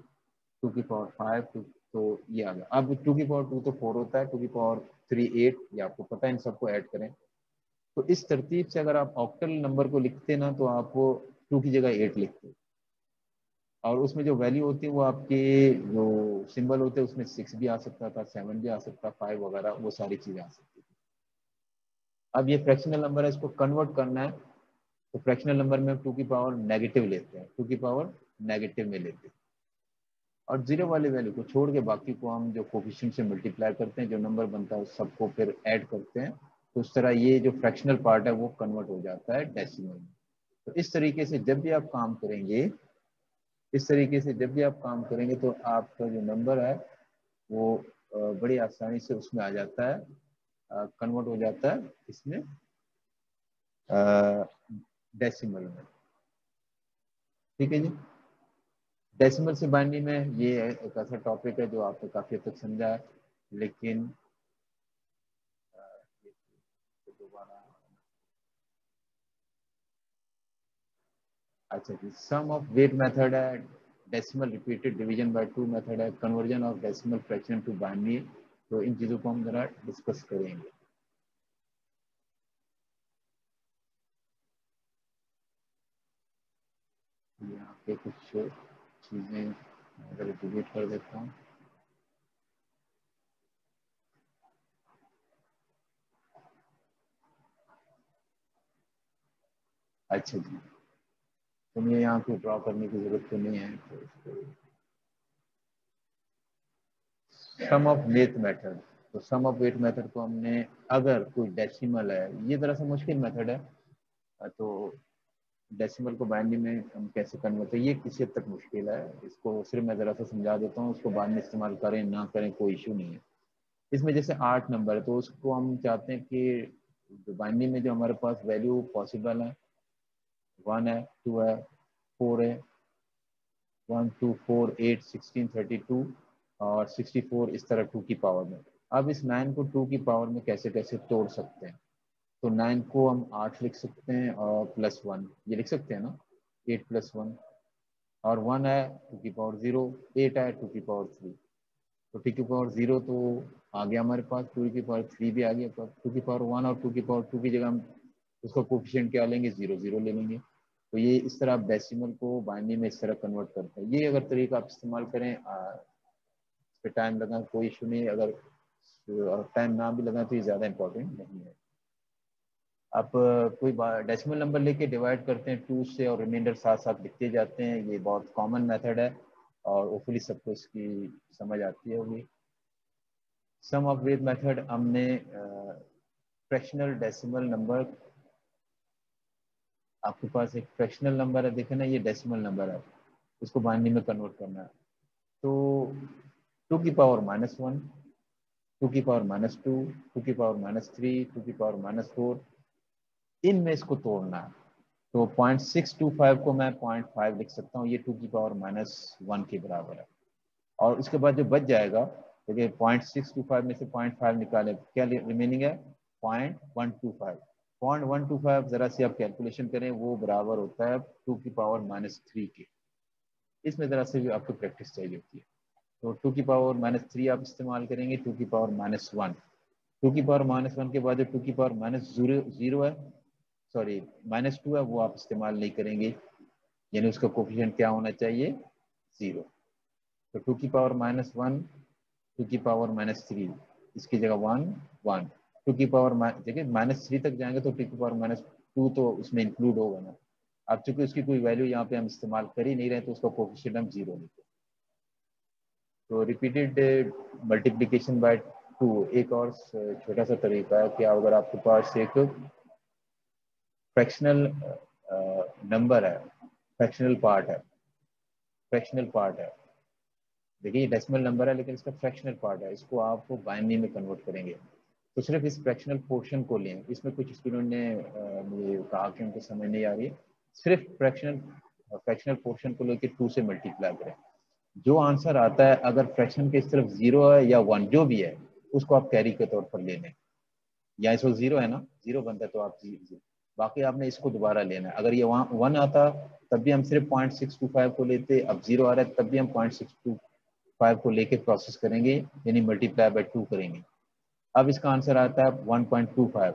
2 की पावर 5, तो ये आ गया। अब 2 की पावर 2 तो 4 होता है, 2 की पावर 3 8, ये आपको पता है, इन सबको ऐड करें। तो इस तरतीब से अगर आप ऑक्टल नंबर को लिखते ना तो आप वो 2 की जगह 8 लिखते, और उसमें जो वैल्यू होती है वो आपके जो सिंबल होते हैं उसमें 6 भी आ सकता था, 7 भी आ सकता, 5 वगैरह, वो सारी चीज़ें आ सकती थी। अब ये फ्रैक्शनल नंबर है, इसको कन्वर्ट करना है, तो फ्रैक्शनल नंबर में 2 की पावर नेगेटिव लेते हैं, 2 की पावर नेगेटिव में लेते हैं, और जीरो वाले वैल्यू को छोड़ के बाकी को हम जो कोफिशिएंट से मल्टीप्लाई करते हैं, जो नंबर बनता है उस सबको फिर ऐड करते हैं। तो उस तरह ये जो फ्रैक्शनल पार्ट है वो कन्वर्ट हो जाता है डेसिमल में। तो इस तरीके से जब भी आप काम करेंगे, इस तरीके से जब भी आप काम करेंगे तो आपका जो नंबर है वो बड़ी आसानी से उसमें आ जाता है, कन्वर्ट हो जाता है इसमें डेसिमल में। ठीक है जी। डेसिमल से बाइनरी में ये एक ऐसा टॉपिक है जो आपने काफ़ी हद तक समझा है, लेकिन दोबारा, अच्छा जी, सम ऑफ वेट मेथड है, decimal repeated division by 2 method है, conversion of decimal fraction to binary. तो इन चीज़ों को हम जरा डिस्कस करेंगे। यहाँ पे कुछ चीज़ें अगर डिलीट कर देता हूँ। अच्छा जी, तो मुझे यहाँ पे ड्रॉ करने की जरूरत तो नहीं है, तो इसको सम ऑफ वेट मेथड, तो सम ऑफ वेट मेथड को हमने, अगर कोई डेसिमल है, ये जरा सा मुश्किल मेथड है, तो डेसिमल को बाइनरी में हम कैसे कन्वर्ट करें, ये किसी हद तक मुश्किल है, इसको सिर्फ मैं जरा सा समझा देता हूँ, उसको बाद में इस्तेमाल करें ना करें कोई इशू नहीं है। इसमें जैसे 8 नंबर है, तो उसको हम चाहते हैं कि जो बाइनरी में जो हमारे पास वैल्यू पॉसिबल है, 1 है, 2 है, 4 है, 1 2 4 8 16 32 और 64, इस तरह 2 की पावर में। अब इस 9 को 2 की पावर में कैसे कैसे तोड़ सकते हैं, तो 9 को हम 8 लिख सकते हैं और +1 ये लिख सकते हैं ना, 8 + 1, और 1 है 2 की पावर 0, 8 है 2 की पावर 3, तो 2 की पावर 0 तो आ गया हमारे पास, 2 की पावर 3 भी आ गया, तो 2 की पावर 1 और 2 की पावर 2 की जगह हम उसका कोफिशिएंट क्या लेंगे, 0 0 ले लेंगे। तो ये इस तरह आप डेसिमल को बाइनरी में इस तरह कन्वर्ट करते हैं। ये अगर तरीका आप इस्तेमाल करें, इस पर टाइम लगा कोई इशू नहीं, अगर टाइम ना भी लगा तो ये ज़्यादा इंपॉर्टेंट नहीं है। आप कोई डेसिमल नंबर लेके डिवाइड करते हैं 2 से और रिमाइंडर साथ साथ लिखते जाते हैं, ये बहुत कॉमन मेथड है और होपफुली सबको इसकी समझ आती है होगी। सम ऑफ वेट मेथड हमने फ्रैक्शनल डेसिमल नंबर, आपके पास एक फ्रैक्शनल नंबर है, देखे ना, ये डेसिमल नंबर है, इसको बाइनरी में कन्वर्ट करना है, तो 2 की पावर -1, 2 की पावर -2, 2 की पावर -3, 2 की पावर -4, इनमें इसको तोड़ना है। तो 0.625 को मैं 0.5 लिख सकता हूँ, ये 2 की पावर -1 के बराबर है। और उसके बाद जो बच जाएगा, देखिए 0.625 में से 0.5 निकाले, क्या रिमेनिंग है, 0.125। 0.125 जरा सी आप कैलकुलेशन करें, वो बराबर होता है 2 की पावर -3 के। इसमें जरा से भी आपको प्रैक्टिस चाहिए होती है। तो 2 की पावर -3 आप इस्तेमाल करेंगे, 2 की पावर -1, 2 की पावर -1 के बाद जो 2 की पावर -0 है, सॉरी -2 है, वो आप इस्तेमाल नहीं करेंगे, यानी उसका कोफिशिएंट क्या होना चाहिए, 0। तो 2 की पावर -1, 2 की पावर -3, इसकी जगह 1 1, 2 की पावर, देखिए -3 तक जाएंगे तो 2 की पावर -2 तो उसमें इंक्लूड होगा ना। अब चूंकि उसकी कोई वैल्यू यहाँ पे हम इस्तेमाल कर ही नहीं रहे, तो उसका कोफिशिएंट हम 0 लेते हैं। तो रिपीटेड मल्टीप्लीकेशन बाय 2 एक और छोटा सा तरीका है कि अगर आपके पास एक फ्रैक्शनल नंबर है, फ्रैक्शनल पार्ट है, फ्रैक्शनल पार्ट है, देखिए डेसिमल नंबर है लेकिन इसका फ्रैक्शनल पार्ट है, इसको आप बाइनरी में कन्वर्ट करेंगे, तो सिर्फ इस फ्रैक्शनल पोर्शन को लें। इसमें कुछ स्टूडेंट ने मुझे कहा कि उनको समझ नहीं आ रही है, सिर्फ फ्रैक्शनल पोर्शन को लेकर 2 से मल्टीप्लाई करें, जो आंसर आता है, अगर फ्रैक्शन के इस तरफ 0 है या 1 जो भी है, उसको आप कैरी के तौर पर ले लें। या इस वक्त 0 है ना, 0 बनता है तो आप 0, बाकी आपने इसको दोबारा लेना है। अगर ये वहाँ 1 आता तब भी हम सिर्फ 0.625 को लेते, अब 0 आ रहा है तब भी हम 0.625 को लेके प्रोसेस करेंगे, यानी मल्टीप्लाई बाय 2 करेंगे। अब इसका आंसर आता है 1.25।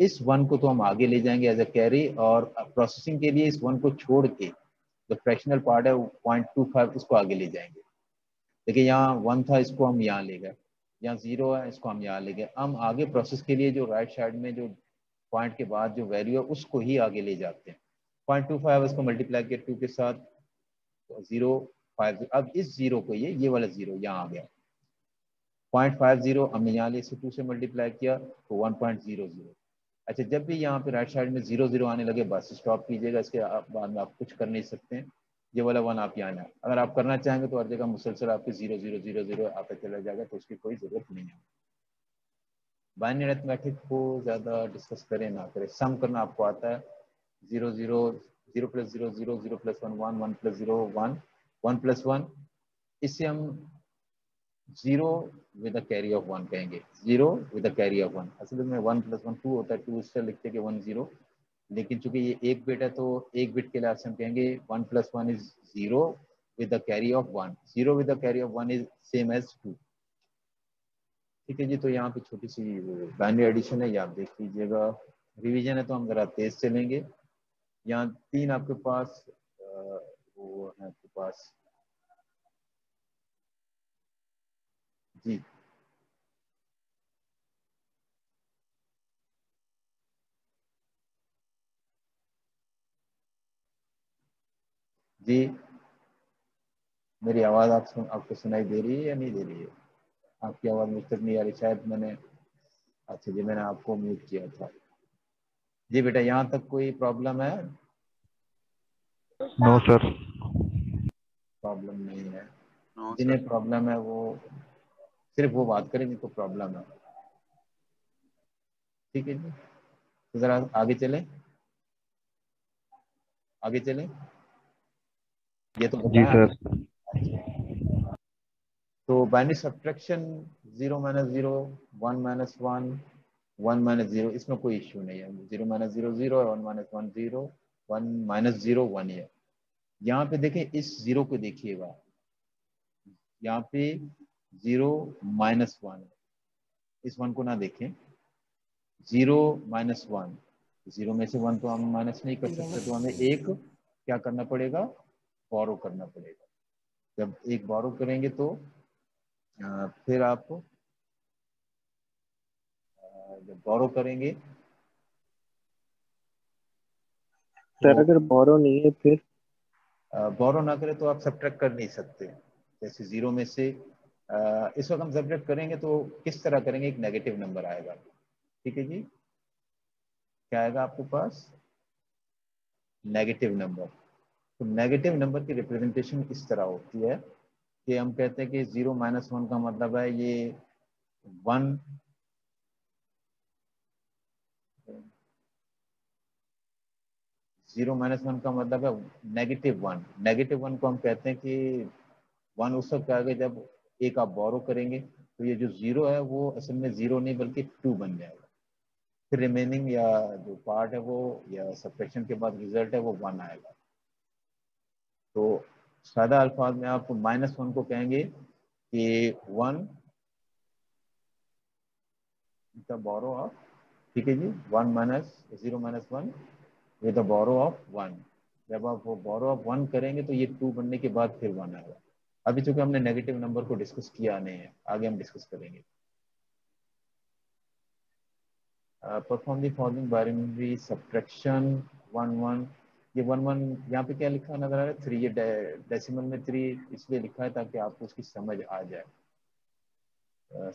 इस 1 को तो हम आगे ले जाएंगे एज ए कैरी, और प्रोसेसिंग के लिए इस 1 को छोड़ के जो फ्रैक्शनल पार्ट है 0.25 इसको आगे ले जाएंगे। देखिए यहाँ 1 था, इसको हम यहाँ ले गए, यहाँ 0 है, इसको हम यहाँ ले गए। हम आगे प्रोसेस के लिए जो राइट साइड में जो पॉइंट के बाद जो वैल्यू है उसको ही आगे ले जाते हैं। 0.25 इसको मल्टीप्लाई किया 2 के साथ, 0.50। अब इस 0 को ये वाला 0 यहाँ आ गया, 0.50 हमने यहाँ ले 2 से मल्टीप्लाई किया तो 1.00। अच्छा, जब भी यहाँ पे राइट साइड में 0 आने लगे बस स्टॉप कीजिएगा, इसके बाद में आप कुछ कर नहीं सकते हैं। ये वाला 1 आप यहाँ आना, अगर आप करना चाहेंगे तो हर जगह मुसलसल आपके 0 0 0 0 आता चला जाएगा, तो उसकी कोई जरूरत नहीं है। बाइनरी अरिथमेटिक को ज़्यादा डिस्कस करें ना करें, सम करना आपको आता है। 0 0 0 + 0 0 0 + 1 1 1 + 0 1 1 + 1, इससे हम 0 विद अ कैरी ऑफ 1 कहेंगे, 0 विद अ कैरी ऑफ 1। असल में 1 + 1 2 होता है, 2 इससे लिखते कि 1 0, लेकिन चूंकि ये एक बिट है तो एक बिट के लिए हम कहेंगे 1 + 1 is 0 with the carry of 1। 0 with the carry of 1 is same as 2। ठीक है जी, तो यहाँ पे छोटी सी बाइनरी एडिशन है, ये आप देख लीजिएगा। रिवीजन है तो हम जरा तेज चलेंगे। यहाँ 3 आपके पास वो है आपके पास जी। जी, मेरी आवाज़ आपको सुनाई दे रही है या नहीं दे रही है? आपकी आवाज़ मुझ तक नहीं आ रही, शायद मैंने, अच्छा जी मैंने आपको म्यूट किया था। जी बेटा, यहाँ तक कोई प्रॉब्लम है? No sir. प्रॉब्लम नहीं है। नो जिन्हें सर। प्रॉब्लम है वो सिर्फ वो बात करें जिनको प्रॉब्लम है। ठीक है जी, तो जरा आगे चलें, आगे चलें। ये तो जी बताएं आगे। सर। अच्छा, तो बाइनरी सब्ट्रैक्शन 0 - 0 1 - 1 1 - 0, इसमें कोई इश्यू नहीं है। 0 - 0 0 है, 1 - 1 0, 1 - 0 1 है। यहाँ पे देखें, इस 0 को देखिएगा, यहाँ पे 0 - 1, इस 1 को ना देखें। 0 - 1, 0 में से 1 तो हम माइनस नहीं कर सकते, तो हमें एक क्या करना पड़ेगा, बोरो करना पड़ेगा। जब एक बोरो करेंगे तो फिर आप जब बोरो करेंगे सर तो अगर बोरो नहीं है फिर? बोरो ना करें तो आप सब्ट्रैक्ट कर नहीं सकते। जैसे 0 में से इस वक्त हम सब्ट्रैक्ट करेंगे तो किस तरह करेंगे, एक नेगेटिव नंबर आएगा। ठीक है जी, क्या आएगा आपके पास, नेगेटिव नंबर। तो नेगेटिव नंबर की रिप्रेजेंटेशन इस तरह होती है कि हम कहते हैं कि 0 - 1 का मतलब है ये 1, 0 - 1 का मतलब है -1। -1 को हम कहते हैं कि 1 उस वक्त आगे जब एक आप बोरो करेंगे तो ये जो 0 है वो असल में 0 नहीं बल्कि 2 बन जाएगा। फिर रिमेनिंग या जो पार्ट है वो, या सब्ट्रैक्शन के बाद रिजल्ट है वो 1 आएगा। तो सादा अल्फाज में आप -1 को कहेंगे कि 1 द बोरो ऑफ, ठीक है जी, 1 - 0 - 1 विद द बोरो ऑफ 1। जब आप वो बोरो ऑफ 1 करेंगे तो ये 2 बनने के बाद फिर 1 आएगा। अभी चूंकि हमने नेगेटिव नंबर को डिस्कस किया नहीं है, आगे हम डिस्कस करेंगे। Perform the following binary subtraction 1 1। ये 1 1 यहाँ पे क्या लिखा नजर आ रहा है, 3, ये डेसिमल में 3 इसलिए लिखा है ताकि आपको उसकी समझ आ जाए।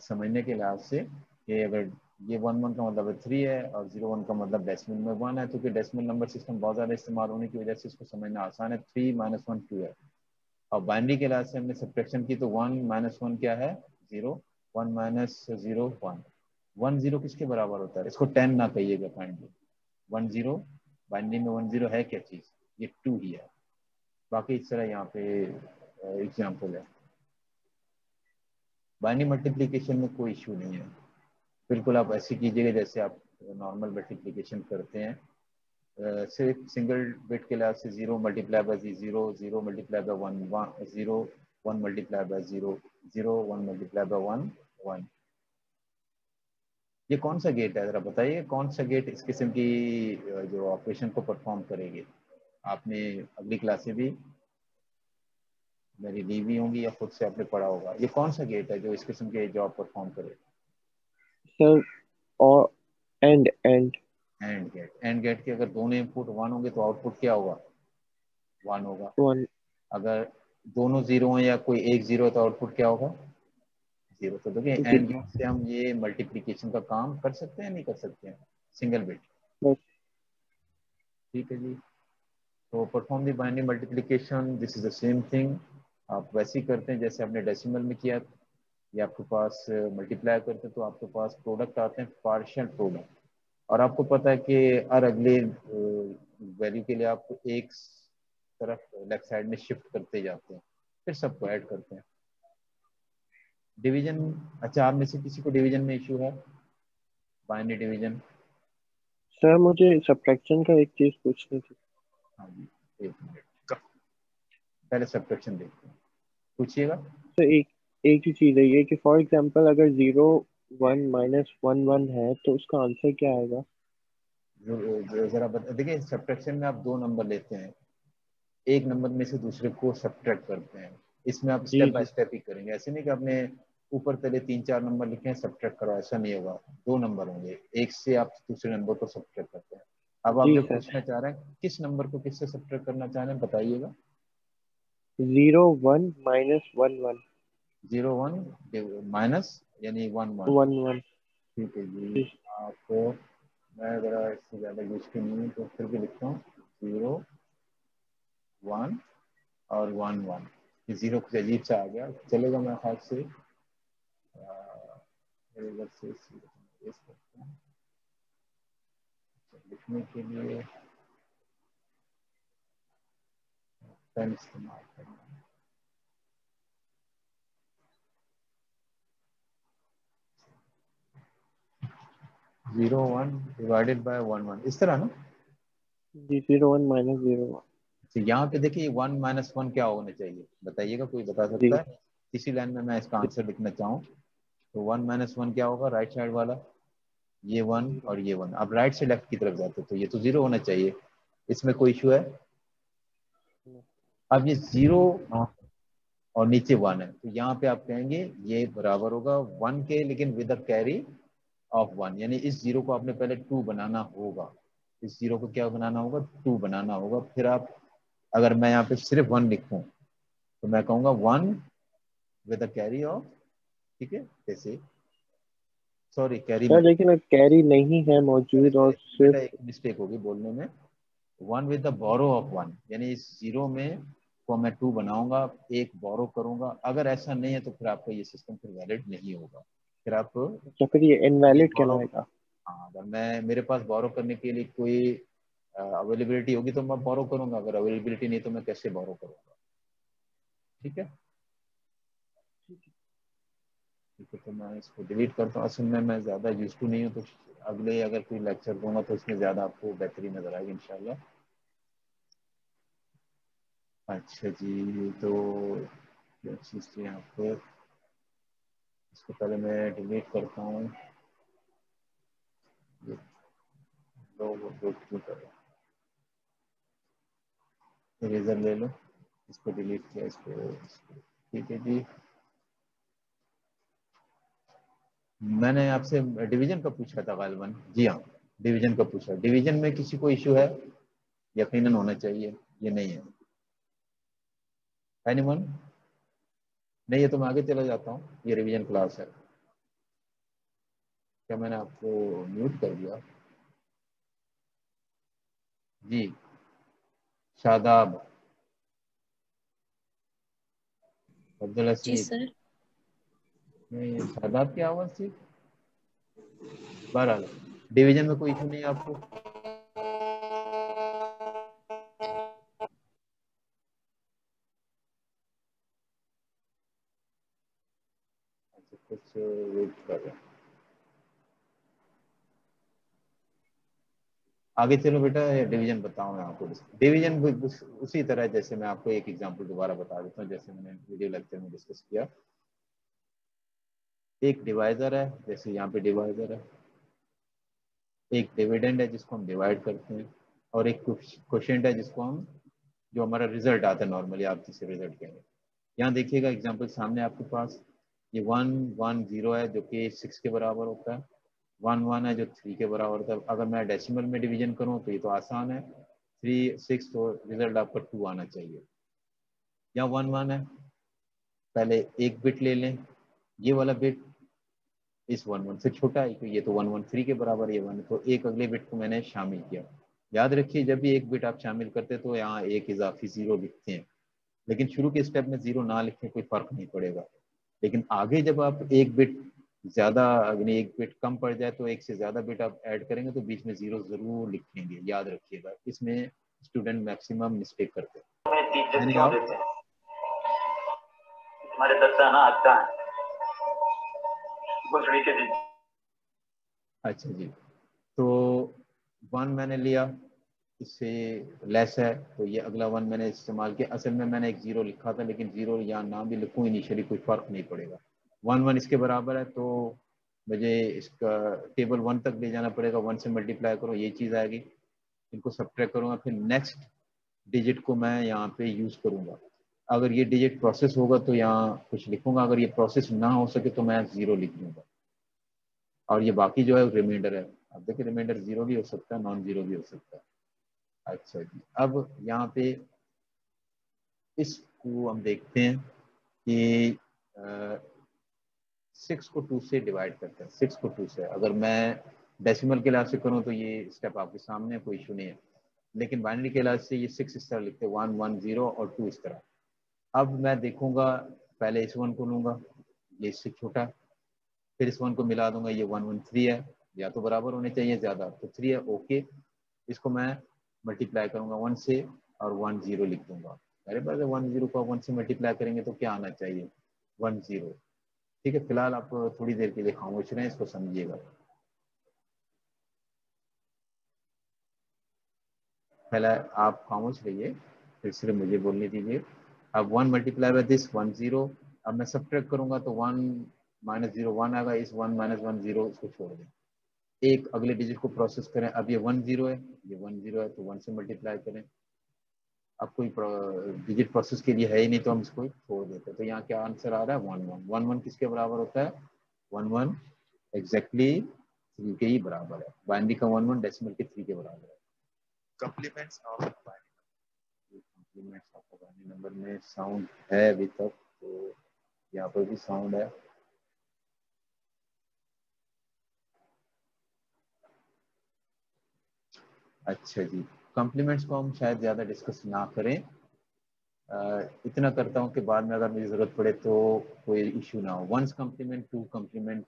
समझने के लिहाज से कि अगर ये 1 1 का मतलब 3 है और 0 1 का मतलब डेसिमल में 1 है, तो कि डेसिमल नंबर सिस्टम बहुत ज़्यादा इस्तेमाल होने की वजह से इसको समझना आसान है। 3 - 1 2 है। और बाइनरी के लिहाज से हमने सब्ट्रैक्शन की तो 1 - 1 क्या है, 0, 1 - 0 1। 1 0 किसके बराबर होता है, इसको 10 ना कहिएगा काइंडली। 1 0 बाइनरी में 1 0 है क्या चीज़, ये 2 ही है। बाकी इस तरह यहाँ पे एग्जाम्पल है। बाइनरी मल्टीप्लिकेशन में कोई इशू नहीं है। बिल्कुल आप ऐसे कीजिएगा जैसे आप नॉर्मल मल्टीप्लिकेशन करते हैं। सिर्फ सिंगल बिट के लिहाज से 0 multiply by 0, 0 multiply by 1, 0, 1 multiply by 0, 0, 1 multiply by 1, 1। ये कौन सा गेट है, जरा बताइए कौन सा गेट इस किस्म की जो ऑपरेशन को परफॉर्म करेगी। आपने अगली क्लासें भी मेरी दी हुई होंगी या खुद से आपने पढ़ा होगा, ये कौन सा गेट है जो इस किस्म के जॉब परफॉर्म करे। सर और एंड एंड गेट के अगर दोनों इनपुट 1 होंगे तो आउटपुट क्या होगा, 1 होगा। वन। अगर दोनों जीरो हैं या कोई एक जीरो है तो आउटपुट क्या होगा, 0। तो देखिए जी एंड गेट से हम ये मल्टीप्लिकेशन का काम कर सकते हैं नहीं कर सकते हैं, सिंगल बिट। बस। ठीक है जी। तो perform the binary multiplication, this is the same thing. आप वैसे ही करते हैं जैसे आपने डेसिमल में किया। ये आपके पास मल्टीप्लाई करते हैं तो आपके पास प्रोडक्ट आते हैं पार्शियल प्रोडक्ट। और आपको पता है कि हर अगले वैल्यू के लिए आप एक तरफ लेफ्ट साइड में शिफ्ट करते जाते हैं, फिर सबको ऐड करते हैं। डिवीजन, अच्छा आप में से किसी को डिवीजन में इशू है, बाइनरी डिवीजन। सर मुझे सब्ट्रैक्शन का एक चीज पूछनी थी। हाँ जी, एक मिनट, पहले सब्ट्रैक्शन देखते हैं, पूछिएगा। तो एक एक ही चीज है ये कि फॉर एग्जांपल अगर 0 1 - 1 1 है तो उसका आंसर क्या आएगा? जरा बता, देखिए सब्ट्रैक्शन में आप दो नंबर लेते हैं, एक नंबर में से दूसरे को सब्ट्रैक्ट करते हैं। इसमें आप जी स्टेप बाय जी। स्टेप ही करेंगे, ऐसे नहीं कि आपने ऊपर तले 3 4 नंबर लिखे हैं सब्ट्रैक्ट करो, ऐसा नहीं होगा। दो नंबर होंगे, एक से आप दूसरे नंबर को सब्ट्रैक्ट करते हैं। अब आप जी जो सर। पूछना चाह रहे हैं किस नंबर को किससे सब्ट्रैक्ट करना चाह रहे हैं बताइएगा। 0 1 - 1 1। 0 1 माइनस यानी 1 1। 1 1। ठीक है जी। जी। आपको मैं ज़रा इससे ज़्यादा यूज की नहीं हूँ तो फिर भी लिखता हूँ 0 1 और 1 1। ये जीरो कुछ अजीब सा आ गया, चलेगा मेरे ख्याल से। इधर से इस करते हैं लिखने के लिए पेन इस्तेमाल करना है। 0 1 डिवाइडेड बाय 1 1, इस तरह ना। जी 0 1 - 0 1। तो यहाँ पे देखिए 1 - 1 क्या होना चाहिए बताइएगा, कोई बता सकता जी है। इसी लाइन में मैं इसका जी। आंसर लिखना चाहूँ तो 1 - 1 क्या होगा, राइट साइड वाला ये 1 0। और ये 1। अब राइट से लेफ्ट की तरफ जाते तो ये तो 0 होना चाहिए, इसमें कोई इशू है। अब ये 0 और नीचे 1 है तो यहाँ पे आप कहेंगे ये बराबर होगा 1 के, लेकिन विद अ कैरी ऑफ 1। यानी इस 0 को आपने पहले 2 बनाना होगा, इस 0 को क्या बनाना होगा, 2 बनाना होगा। फिर आप, अगर मैं यहाँ पे सिर्फ 1 लिखूं तो मैं कहूँगा 1 विद अ कैरी ऑफ, ठीक है जैसे, सॉरी कैरी सर लेकिन अब कैरी नहीं है मौजूद और बेटा सिर्फ। एक मिस्टेक होगी बोलने में। 1 विद द बोरो ऑफ 1, यानी इस 0 में को मैं 2 बनाऊंगा, एक बोरो करूंगा। अगर ऐसा नहीं है तो फिर आपका ये सिस्टम फिर वैलिड नहीं होगा। फिर आप या फिर ये ये इनवैलिड बोरो, कहलाएगा? हाँ अगर मैं मेरे पास बोरो करने के लिए कोई अवेलेबिलिटी होगी तो मैं बोरो करूंगा, अगर अवेलेबिलिटी नहीं तो मैं कैसे बोरो करूंगा। ठीक है, ठीक है। तो मैं इसको डिलीट करता हूँ, असल में मैं ज़्यादा यूज टू नहीं हूँ, तो अगले अगर कोई लेक्चर दूंगा तो उसमें ज़्यादा आपको बेहतरी नजर आएगी इंशाल्लाह। अच्छा जी, तो क्या चीज़ थी यहाँ पर, इसको पहले मैं डिलीट करता हूँ। ये दो क्यों कर रहा हूँ, इरेजर ले लो, इसको डिलीट किया, इसको ठीक है जी। मैंने आपसे डिवीजन का पूछा था गालिबन, जी हाँ डिवीजन का पूछा। डिवीजन में किसी को इशू है, यकीनन होना चाहिए, ये नहीं है। एनीवन, नहीं है तो मैं आगे चला जाता हूँ, ये रिवीजन क्लास है। क्या मैंने आपको म्यूट कर दिया? जी शादाब, अब्दुल जी हसीद, सर। नहीं शादाब की आवाज़ थी। बहरहाल डिवीजन में कोई इशू नहीं है आपको। अच्छा, कुछ वेट कर रहे हैं। आगे चलो बेटा, डिवीजन बताऊं मैं आपको। डिवीजन उसी तरह, जैसे मैं आपको एक एग्जांपल दोबारा बता देता हूँ, जैसे मैंने वीडियो लेक्चर में डिस्कस किया। एक डिवाइजर है, जैसे यहाँ पे डिवाइजर है, एक डिविडेंड है जिसको हम डिवाइड करते हैं, और एक क्वोशिएंट है जिसको हम, जो हमारा रिजल्ट आता है नॉर्मली आप जिसे रिजल्ट कहेंगे। यहाँ देखिएगा एग्जाम्पल सामने आपके पास, ये 1 1 0 है जो कि 6 के बराबर होता है, 1 1 है जो 3 के बराबर होता है। अगर मैं डेसिमल में डिवीजन करूँ तो ये तो आसान है, 3 6, तो रिजल्ट आपका 2 आना चाहिए। यहाँ 1 1 है, पहले एक बिट ले लें, ये वाला बिट इस 1 1 से छोटा है, तो ये तो 1 1 3 के बराबर ये 1, तो एक अगले बिट को मैंने शामिल किया। याद रखिए जब भी एक बिट आप शामिल करते हैं तो यहाँ एक इजाफी 0 लिखते हैं, लेकिन शुरू के स्टेप में 0 ना लिखें कोई फर्क नहीं पड़ेगा। लेकिन आगे जब आप एक बिट ज्यादा, यानी एक बिट कम पड़ जाए तो एक से ज्यादा बिट आप ऐड करेंगे तो बीच में 0 जरूर लिखेंगे, याद रखिएगा। इसमें स्टूडेंट मैक्सिमम मिस्टेक करते हैं। मैंने आप हमारे दस्ता ना आता है घुसड़ी के दिन। अच्छा जी, तो 1 मैंने लिया, इससे लेस है तो ये अगला 1 मैंने इस्तेमाल किया। असल में मैंने एक 0 लिखा था, लेकिन 0 या ना भी लिखूँ इनिशियली कोई फर्क नहीं पड़ेगा। 1 1 इसके बराबर है तो मुझे इसका टेबल 1 तक ले जाना पड़ेगा, 1 से मल्टीप्लाई करो ये चीज़ आएगी, इनको सब्ट्रैक्ट करूँगा, फिर नेक्स्ट डिजिट को मैं यहाँ पे यूज़ करूँगा। अगर ये डिजिट प्रोसेस होगा तो यहाँ कुछ लिखूंगा, अगर ये प्रोसेस ना हो सके तो मैं 0 लिख दूंगा, और ये बाकी जो है रिमाइंडर है। अब देखिए रिमाइंडर 0 भी हो सकता है, नॉन 0 भी हो सकता है। अच्छा जी, अब यहाँ पे इसको हम देखते हैं कि 6 को 2 से डिवाइड करते हैं। 6 को 2 से, अगर मैं डेसिमल के लिहाज से करूँ तो ये स्टेप आपके सामने, कोई इशू नहीं है, लेकिन बाइनरी के लिहाज से ये 6 इस तरह लिखते हैं, 1 1 0 और 2 इस तरह। अब मैं देखूंगा, पहले इस 1 को लूंगा, ये इससे छोटा, फिर इस 1 को मिला दूंगा, ये 1 1 3 है, या तो बराबर होने चाहिए ज्यादा, तो 3 है, ओके। इसको मैं मल्टीप्लाई करूंगा 1 से और 1 0 लिख दूंगा। मेरे पास 1 0 को 1 से मल्टीप्लाई करेंगे तो क्या आना चाहिए, 1 0। ठीक है, फिलहाल आप थोड़ी देर के लिए खामोश रहें, इसको समझिएगा। पहले आप खामोश रहिए, फिर सिर्फ मुझे बोलने दीजिए। अब 1 मल्टीप्लाई बाय दिस 1 0, अब मैं सब्ट्रैक्ट करूंगा तो 1 माइनस 0 1 आएगा, इस 1 माइनस 1 0 इसको छोड़ दें, एक अगले डिजिट को प्रोसेस करें। अब ये 1 0 है, ये 1 0 है, तो 1 से मल्टीप्लाई करें। अब कोई डिजिट प्रोसेस के लिए है ही नहीं तो हम इसको छोड़ देते हैं। तो यहाँ क्या आंसर आ रहा है, 1 1 1 1 किसके बराबर होता है, 1 1 एग्जैक्टली 3 के ही बराबर है। बाइनरी का 1 1 डेसिमल के 3 के बराबर है। Complements of binary, complements of binary number में साउंड है अभी तक, तो यहाँ पर भी साउंड है। अच्छा जी, कॉम्प्लीमेंट्स को हम शायद ज़्यादा डिस्कस ना करें, इतना करता हूँ कि बाद में अगर मुझे ज़रूरत पड़े तो कोई इशू ना हो। वंस कॉम्प्लीमेंट, टू कॉम्प्लीमेंट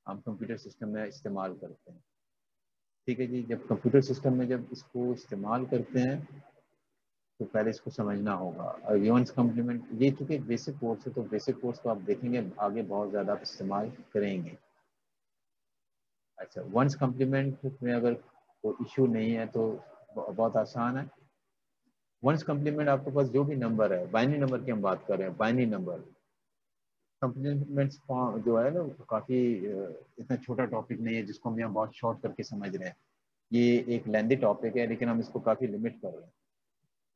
हम कंप्यूटर सिस्टम में इस्तेमाल करते हैं। ठीक है जी, जब कंप्यूटर सिस्टम में जब इसको इस्तेमाल करते हैं तो पहले इसको समझना होगा। और वंस कॉम्प्लीमेंट, ये चूँकि बेसिक कोर्स है तो बेसिक कोर्स को आप देखेंगे आगे बहुत ज़्यादा आप इस्तेमाल करेंगे। अच्छा, वंस कॉम्प्लीमेंट में अगर कोई इशू नहीं है तो बहुत आसान है। वंस कॉम्प्लीमेंट आपके पास जो भी नंबर है, बाइनरी नंबर की हम बात कर रहे हैं, बाइनरी नंबर कॉम्प्लीमेंट्स जो है ना काफ़ी इतना छोटा टॉपिक नहीं है जिसको हम यहाँ बहुत शॉर्ट करके समझ रहे हैं। ये एक लेंदी टॉपिक है लेकिन हम इसको काफ़ी लिमिट कर रहे हैं।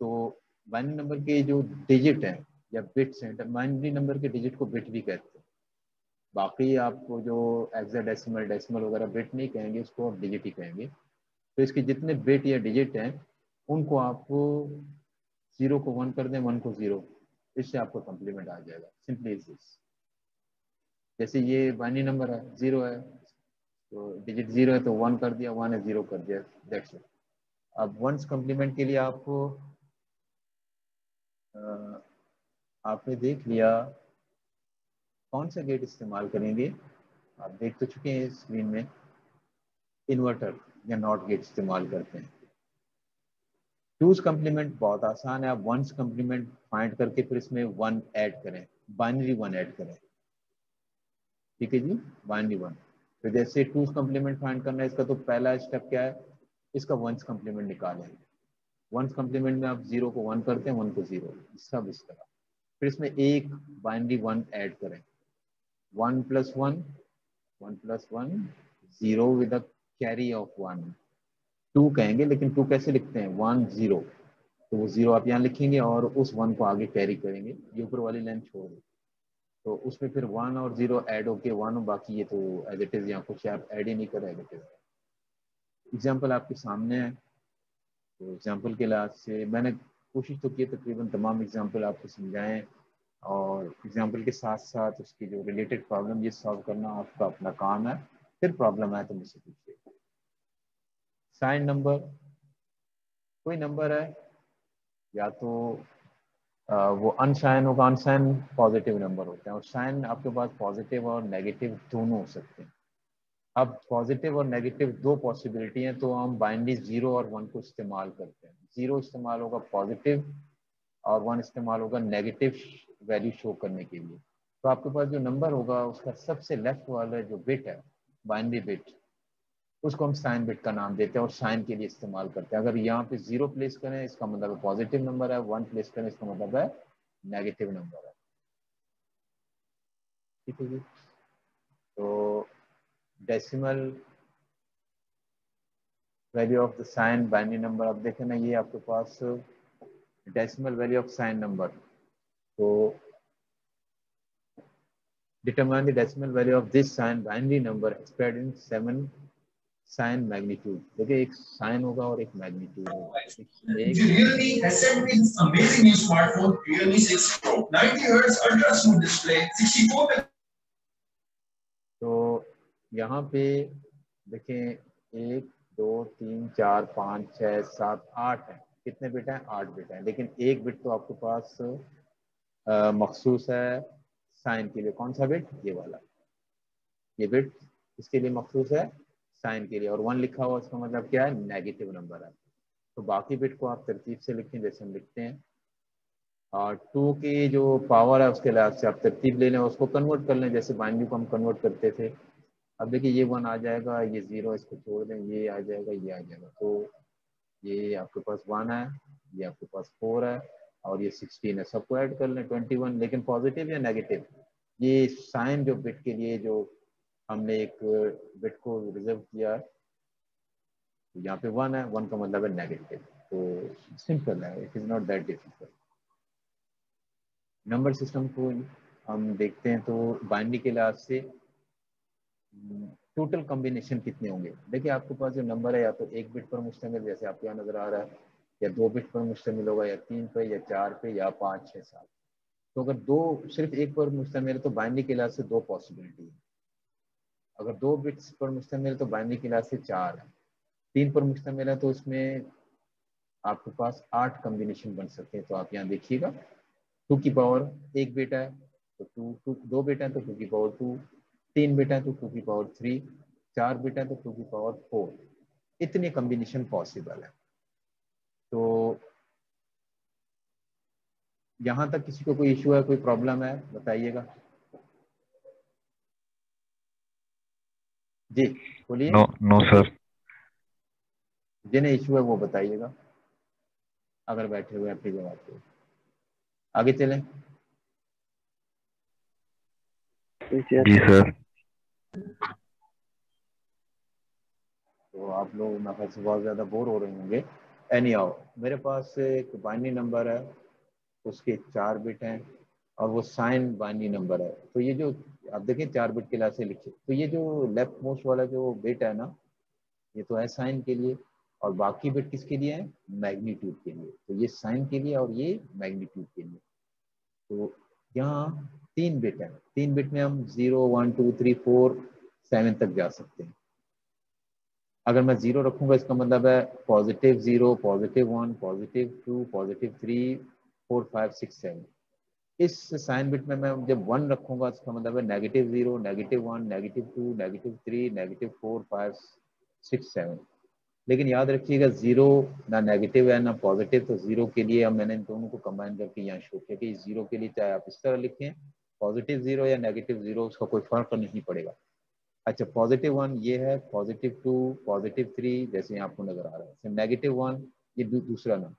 तो बाइनरी नंबर के जो डिजिट हैं या बिट्स हैं, बाइनरी नंबर के डिजिट को बिट भी कहते हैं। बाकी आपको जो हेक्साडेसिमल, डेसिमल वगैरह बिट नहीं कहेंगे, उसको आप डिजिट ही कहेंगे। तो इसके जितने बिट या डिजिट हैं उनको आपको 0 को 1 कर दें, 1 को 0, इससे आपको कॉम्प्लीमेंट आ जाएगा। Simply is this. जैसे ये बाइनरी नंबर है, 0 है तो डिजिट 0 है तो 1 कर दिया, 1 है 0 कर दिया, दैट्स इट। अब वंस कॉम्प्लीमेंट के लिए आपको आपने देख लिया कौन सा गेट इस्तेमाल करेंगे, आप देख तो चुके हैं स्क्रीन में, इन्वर्टर या नॉट गेट इस्तेमाल करते हैं। टूज कॉम्प्लीमेंट बहुत आसान है, आप वंस कॉम्प्लीमेंट फाइंड करके फिर इसमें 1 ऐड करें, बाइनरी 1 ऐड करें। ठीक है जी, बाइनरी 1। तो जैसे टूज कॉम्प्लीमेंट फाइंड करना है, इसका तो पहला स्टेप क्या है, इसका वंस कम्प्लीमेंट निकालेंगे। वंस कम्प्लीमेंट में आप 0 को 1 करते हैं, 1 को 0, सब इस तरह। फिर इसमें एक बाइनरी 1 ऐड करें, 1 + 1 1 + 1 0 विद अ कैरी ऑफ 1, 2 कहेंगे, लेकिन 2 कैसे लिखते हैं, 1 0, तो वो 0 आप यहाँ लिखेंगे और उस 1 को आगे कैरी करेंगे, ये ऊपर वाली लाइन छोड़ दें। तो उसमें फिर 1 और 0 ऐड होके 1, बाकी ये तो एज इट इज, यहाँ कुछ आप ऐड ही नहीं करें, एज इट इज। एग्जाम्पल आपके सामने है, तो एग्जाम्पल के लिहाज से मैंने कोशिश तो की तकरीबन तमाम एग्जाम्पल आपको समझाएं, और एग्जाम्पल के साथ साथ उसकी जो रिलेटेड प्रॉब्लम ये सॉल्व करना आपका अपना काम है। फिर प्रॉब्लम आए तो मुझसे पूछिए। साइन नंबर, कोई नंबर है या तो वो अनसाइन होगा, अनसाइन पॉजिटिव नंबर होते हैं, और साइन आपके पास पॉजिटिव और नेगेटिव दोनों हो सकते हैं। अब पॉजिटिव और नेगेटिव दो पॉसिबिलिटी हैं, तो हम बाइनरी 0 और 1 को इस्तेमाल करते हैं। 0 इस्तेमाल होगा पॉजिटिव और 1 इस्तेमाल होगा नेगेटिव वैल्यू शो करने के लिए। तो आपके पास जो नंबर होगा उसका सबसे लेफ्ट वाला जो बिट है, बाइनरी बिट, उसको हम साइन बिट का नाम देते हैं और साइन के लिए इस्तेमाल करते हैं। अगर यहाँ पे 0 प्लेस करें इसका मतलब पॉजिटिव नंबर है, 1 प्लेस करें इसका मतलब है नेगेटिव नंबर है। ठीक है जी। तो decimal value of the sign binary number, अब देखें ना, ये आपके पास decimal value of sign number, तो determine the decimal value of this sign binary number expressed in 7 sign magnitude. देखिए एक साइन होगा और एक मैग्नीट्यूड होगा। Realme has sent me this amazing new smartphone, Realme 6 Pro, 90 Hz ultra smooth display, 64। तो यहाँ पे देखें 1 2 3 4 5 6 7 8 है, कितने बिट हैं, 8 बिट हैं, लेकिन एक बिट तो आपके पास मखसूस है साइन के लिए। कौन सा बिट, ये वाला, ये बिट इसके लिए मखसूस है साइन के लिए, और 1 लिखा हुआ उसका मतलब क्या है, नेगेटिव नंबर है। तो बाकी बिट को आप तरतीब से लिखें जैसे हम लिखते हैं, और 2 की जो पावर है उसके लिहाज से आप तरतीब ले लें, उसको कन्वर्ट कर लें जैसे बाइनरी को हम कन्वर्ट करते थे। अब देखिए ये 1 आ जाएगा, ये 0 इसको छोड़ दें, ये आ जाएगा, ये आ जाएगा, तो ये आपके पास 1 है, ये आपके पास 4 है, और ये 16 है, सबको ऐड कर लें 21। लेकिन पॉजिटिव या नेगेटिव, ये साइन जो बिट के लिए जो हमने एक बिट को रिजर्व किया, यहाँ पे 1 है, 1 का मतलब है नेगेटिव। तो सिंपल है, it is not that difficult. Number system को हम देखते हैं तो बाइनरी के लिहाज से टोटल कॉम्बिनेशन कितने होंगे। देखिए आपके पास जो नंबर है या तो 1 बिट पर मुश्तमिल, जैसे आपके यहाँ नजर आ रहा है, या 2 बिट पर मुश्तमिल होगा, या 3 पे, या 4 पे, या 5 6 7। तो अगर दो सिर्फ एक पर मुश्तमिल है तो बाइनरी के लिहाज से 2 पॉसिबिलिटी है। अगर 2 बिट्स पर मुश्तमिल है तो बाइनरी के लिहाज से 4 है। 3 पर मुश्तमिल है तो इसमें आपके पास 8 कॉम्बिनेशन बन सकते हैं। तो आप यहाँ देखिएगा 2 की पावर 1 बिट है तो 2 बिट है तो 2 की पावर 2, 3 बिट है तो 2 की पावर 3, 4 बिट है तो 2 की पावर 4। इतने कॉम्बिनेशन पॉसिबल है। तो यहाँ तक किसी को कोई इशू है, कोई प्रॉब्लम है, बताइएगा जी, बोलिए। No sir. जिन्हें इशू है वो बताइएगा, अगर बैठे हुए अपनी जगह पे। आगे चलें। जी सर। तो आप लोग मेरे ख्याल से बहुत ज़्यादा बोर हो रहे होंगे। एनी हाउ, मेरे पास एक बाइनरी नंबर है, उसके 4 बिट हैं, और वो साइन बाइनरी नंबर है। तो ये जो आप देखें 4 बिट के लिहाज से लिखे, तो ये जो लेफ्ट मोस्ट वाला जो बिट है ना, ये तो है साइन के लिए, और बाकी बिट किसके लिए है, मैग्नीट्यूड के लिए। तो ये साइन के लिए और ये मैग्नीट्यूड के लिए। तो यहाँ 3 बिट है, 3 बिट में हम 0 1 2 3 4 7 तक जा सकते हैं। अगर मैं 0 रखूंगा इसका मतलब है पॉजिटिव 0 पॉजिटिव 1 पॉजिटिव 2 पॉजिटिव 3 4 5 6 7। इस साइन बिट में मैं जब 1 रखूंगा इसका मतलब है negative 0 negative 1 negative 2 negative 3 negative 4 5 6 7। लेकिन याद रखिएगा 0 ना नेगेटिव है ना पॉजिटिव, तो 0 के लिए अब मैंने इन दोनों को कंबाइन करके यहाँ शो किया कि 0 के लिए चाहे आप इस तरह लिखें, पॉजिटिव 0 या नेगेटिव 0, उसका कोई फर्क नहीं पड़ेगा। अच्छा +1 ये है, +2 +3 जैसे आपको नजर आ रहा है। -1 ये दूसरा नंबर,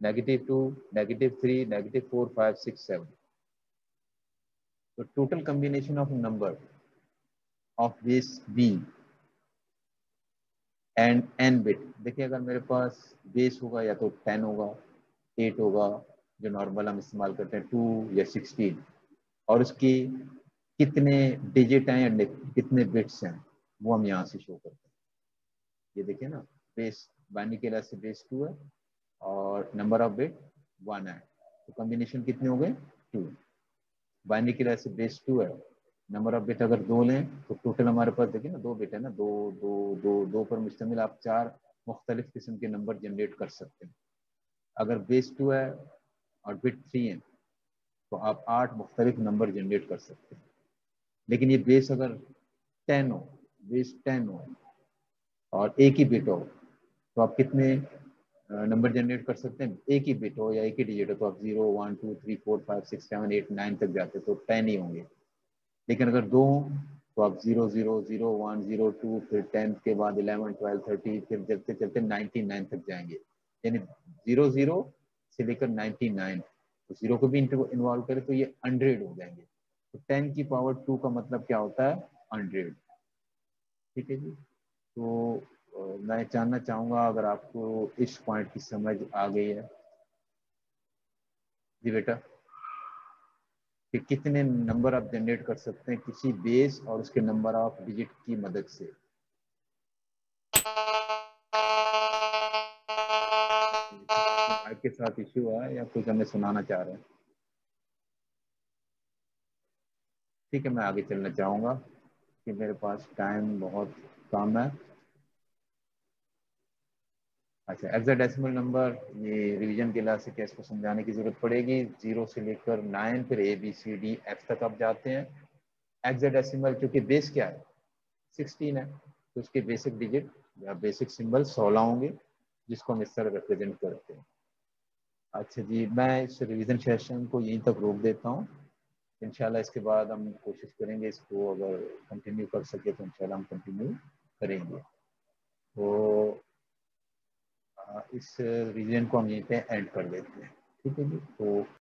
-2 -3 -4 5 6 7। तो total combination of number of base b and n bit, देखिए अगर मेरे पास बेस होगा या तो 10 होगा, 8 होगा जो नॉर्मल हम इस्तेमाल करते हैं, 2 या 16, और उसकी कितने डिजिट हैं या कितने बिट्स हैं वो हम यहाँ से शो करते हैं। ये देखिए ना, बेस बाइनरी के लिहाज से बेस 2 है और नंबर ऑफ बिट 1 है, तो कॉम्बिनेशन कितने हो गए 2। बाइनरी के लिहाज से बेस 2 है, नंबर ऑफ बिट अगर 2 लें तो टोटल हमारे पास देखिए ना 2 बिट है ना, 2 2 2 2 पर मुश्तमिल आप 4 मुख्तलिफ किस्म के नंबर जनरेट कर सकते हैं। अगर बेस 2 है और बिट 3 है तो आप 8 मुख्तलिफ नंबर जनरेट कर सकते हैं। लेकिन ये बेस अगर 10 हो, बेस 10 हो और एक ही बिट हो तो आप कितने नंबर जनरेट कर सकते हैं? एक ही बिट हो या एक ही डिजिट हो तो आप 0 1 2 3 4 5 6 7 8 9 तक जाते तो 10 ही होंगे। लेकिन अगर 2 तो आप 0 0 0 1 0 2 फिर 10 के बाद 11 12 13 फिर चलते चलते 99 तक जाएंगे, यानी 0 0 से लेकर 99, तो 0 को भी इन्वॉल्व करें तो ये 100 हो जाएंगे। तो 10 की पावर 2 का मतलब क्या होता है? 100। ठीक है जी। तो मैं जानना चाहूँगा अगर आपको इस पॉइंट की समझ आ गई है जी बेटा, कि कितने नंबर आप जनरेट कर सकते हैं किसी बेस और उसके नंबर ऑफ डिजिट की मदद से। माइक के साथ इश्यू है या कुछ हमें सुनाना चाह रहे हैं? ठीक है, मैं आगे चलना चाहूँगा कि मेरे पास टाइम बहुत कम है। अच्छा, हेक्साडेसिमल नंबर, ये रिवीजन के लिहाज से क्या इसको समझाने की जरूरत पड़ेगी? 0 से लेकर 9 फिर ABCDF तक आप जाते हैं। हेक्साडेसिमल क्योंकि बेस क्या है 16 है तो उसके बेसिक डिजिट या बेसिक सिंबल 16 होंगे जिसको हम इस तरह रिप्रेजेंट करते हैं। अच्छा जी, मैं इस रिवीजन सेशन को यहीं तक रोक देता हूँ। इंशाल्लाह इसके बाद हम कोशिश करेंगे इसको अगर कंटिन्यू कर सके तो इंशाल्लाह हम कंटिन्यू करेंगे। तो इस रिवीजन को हम यहीं पे एंड कर देते हैं। ठीक है जी। तो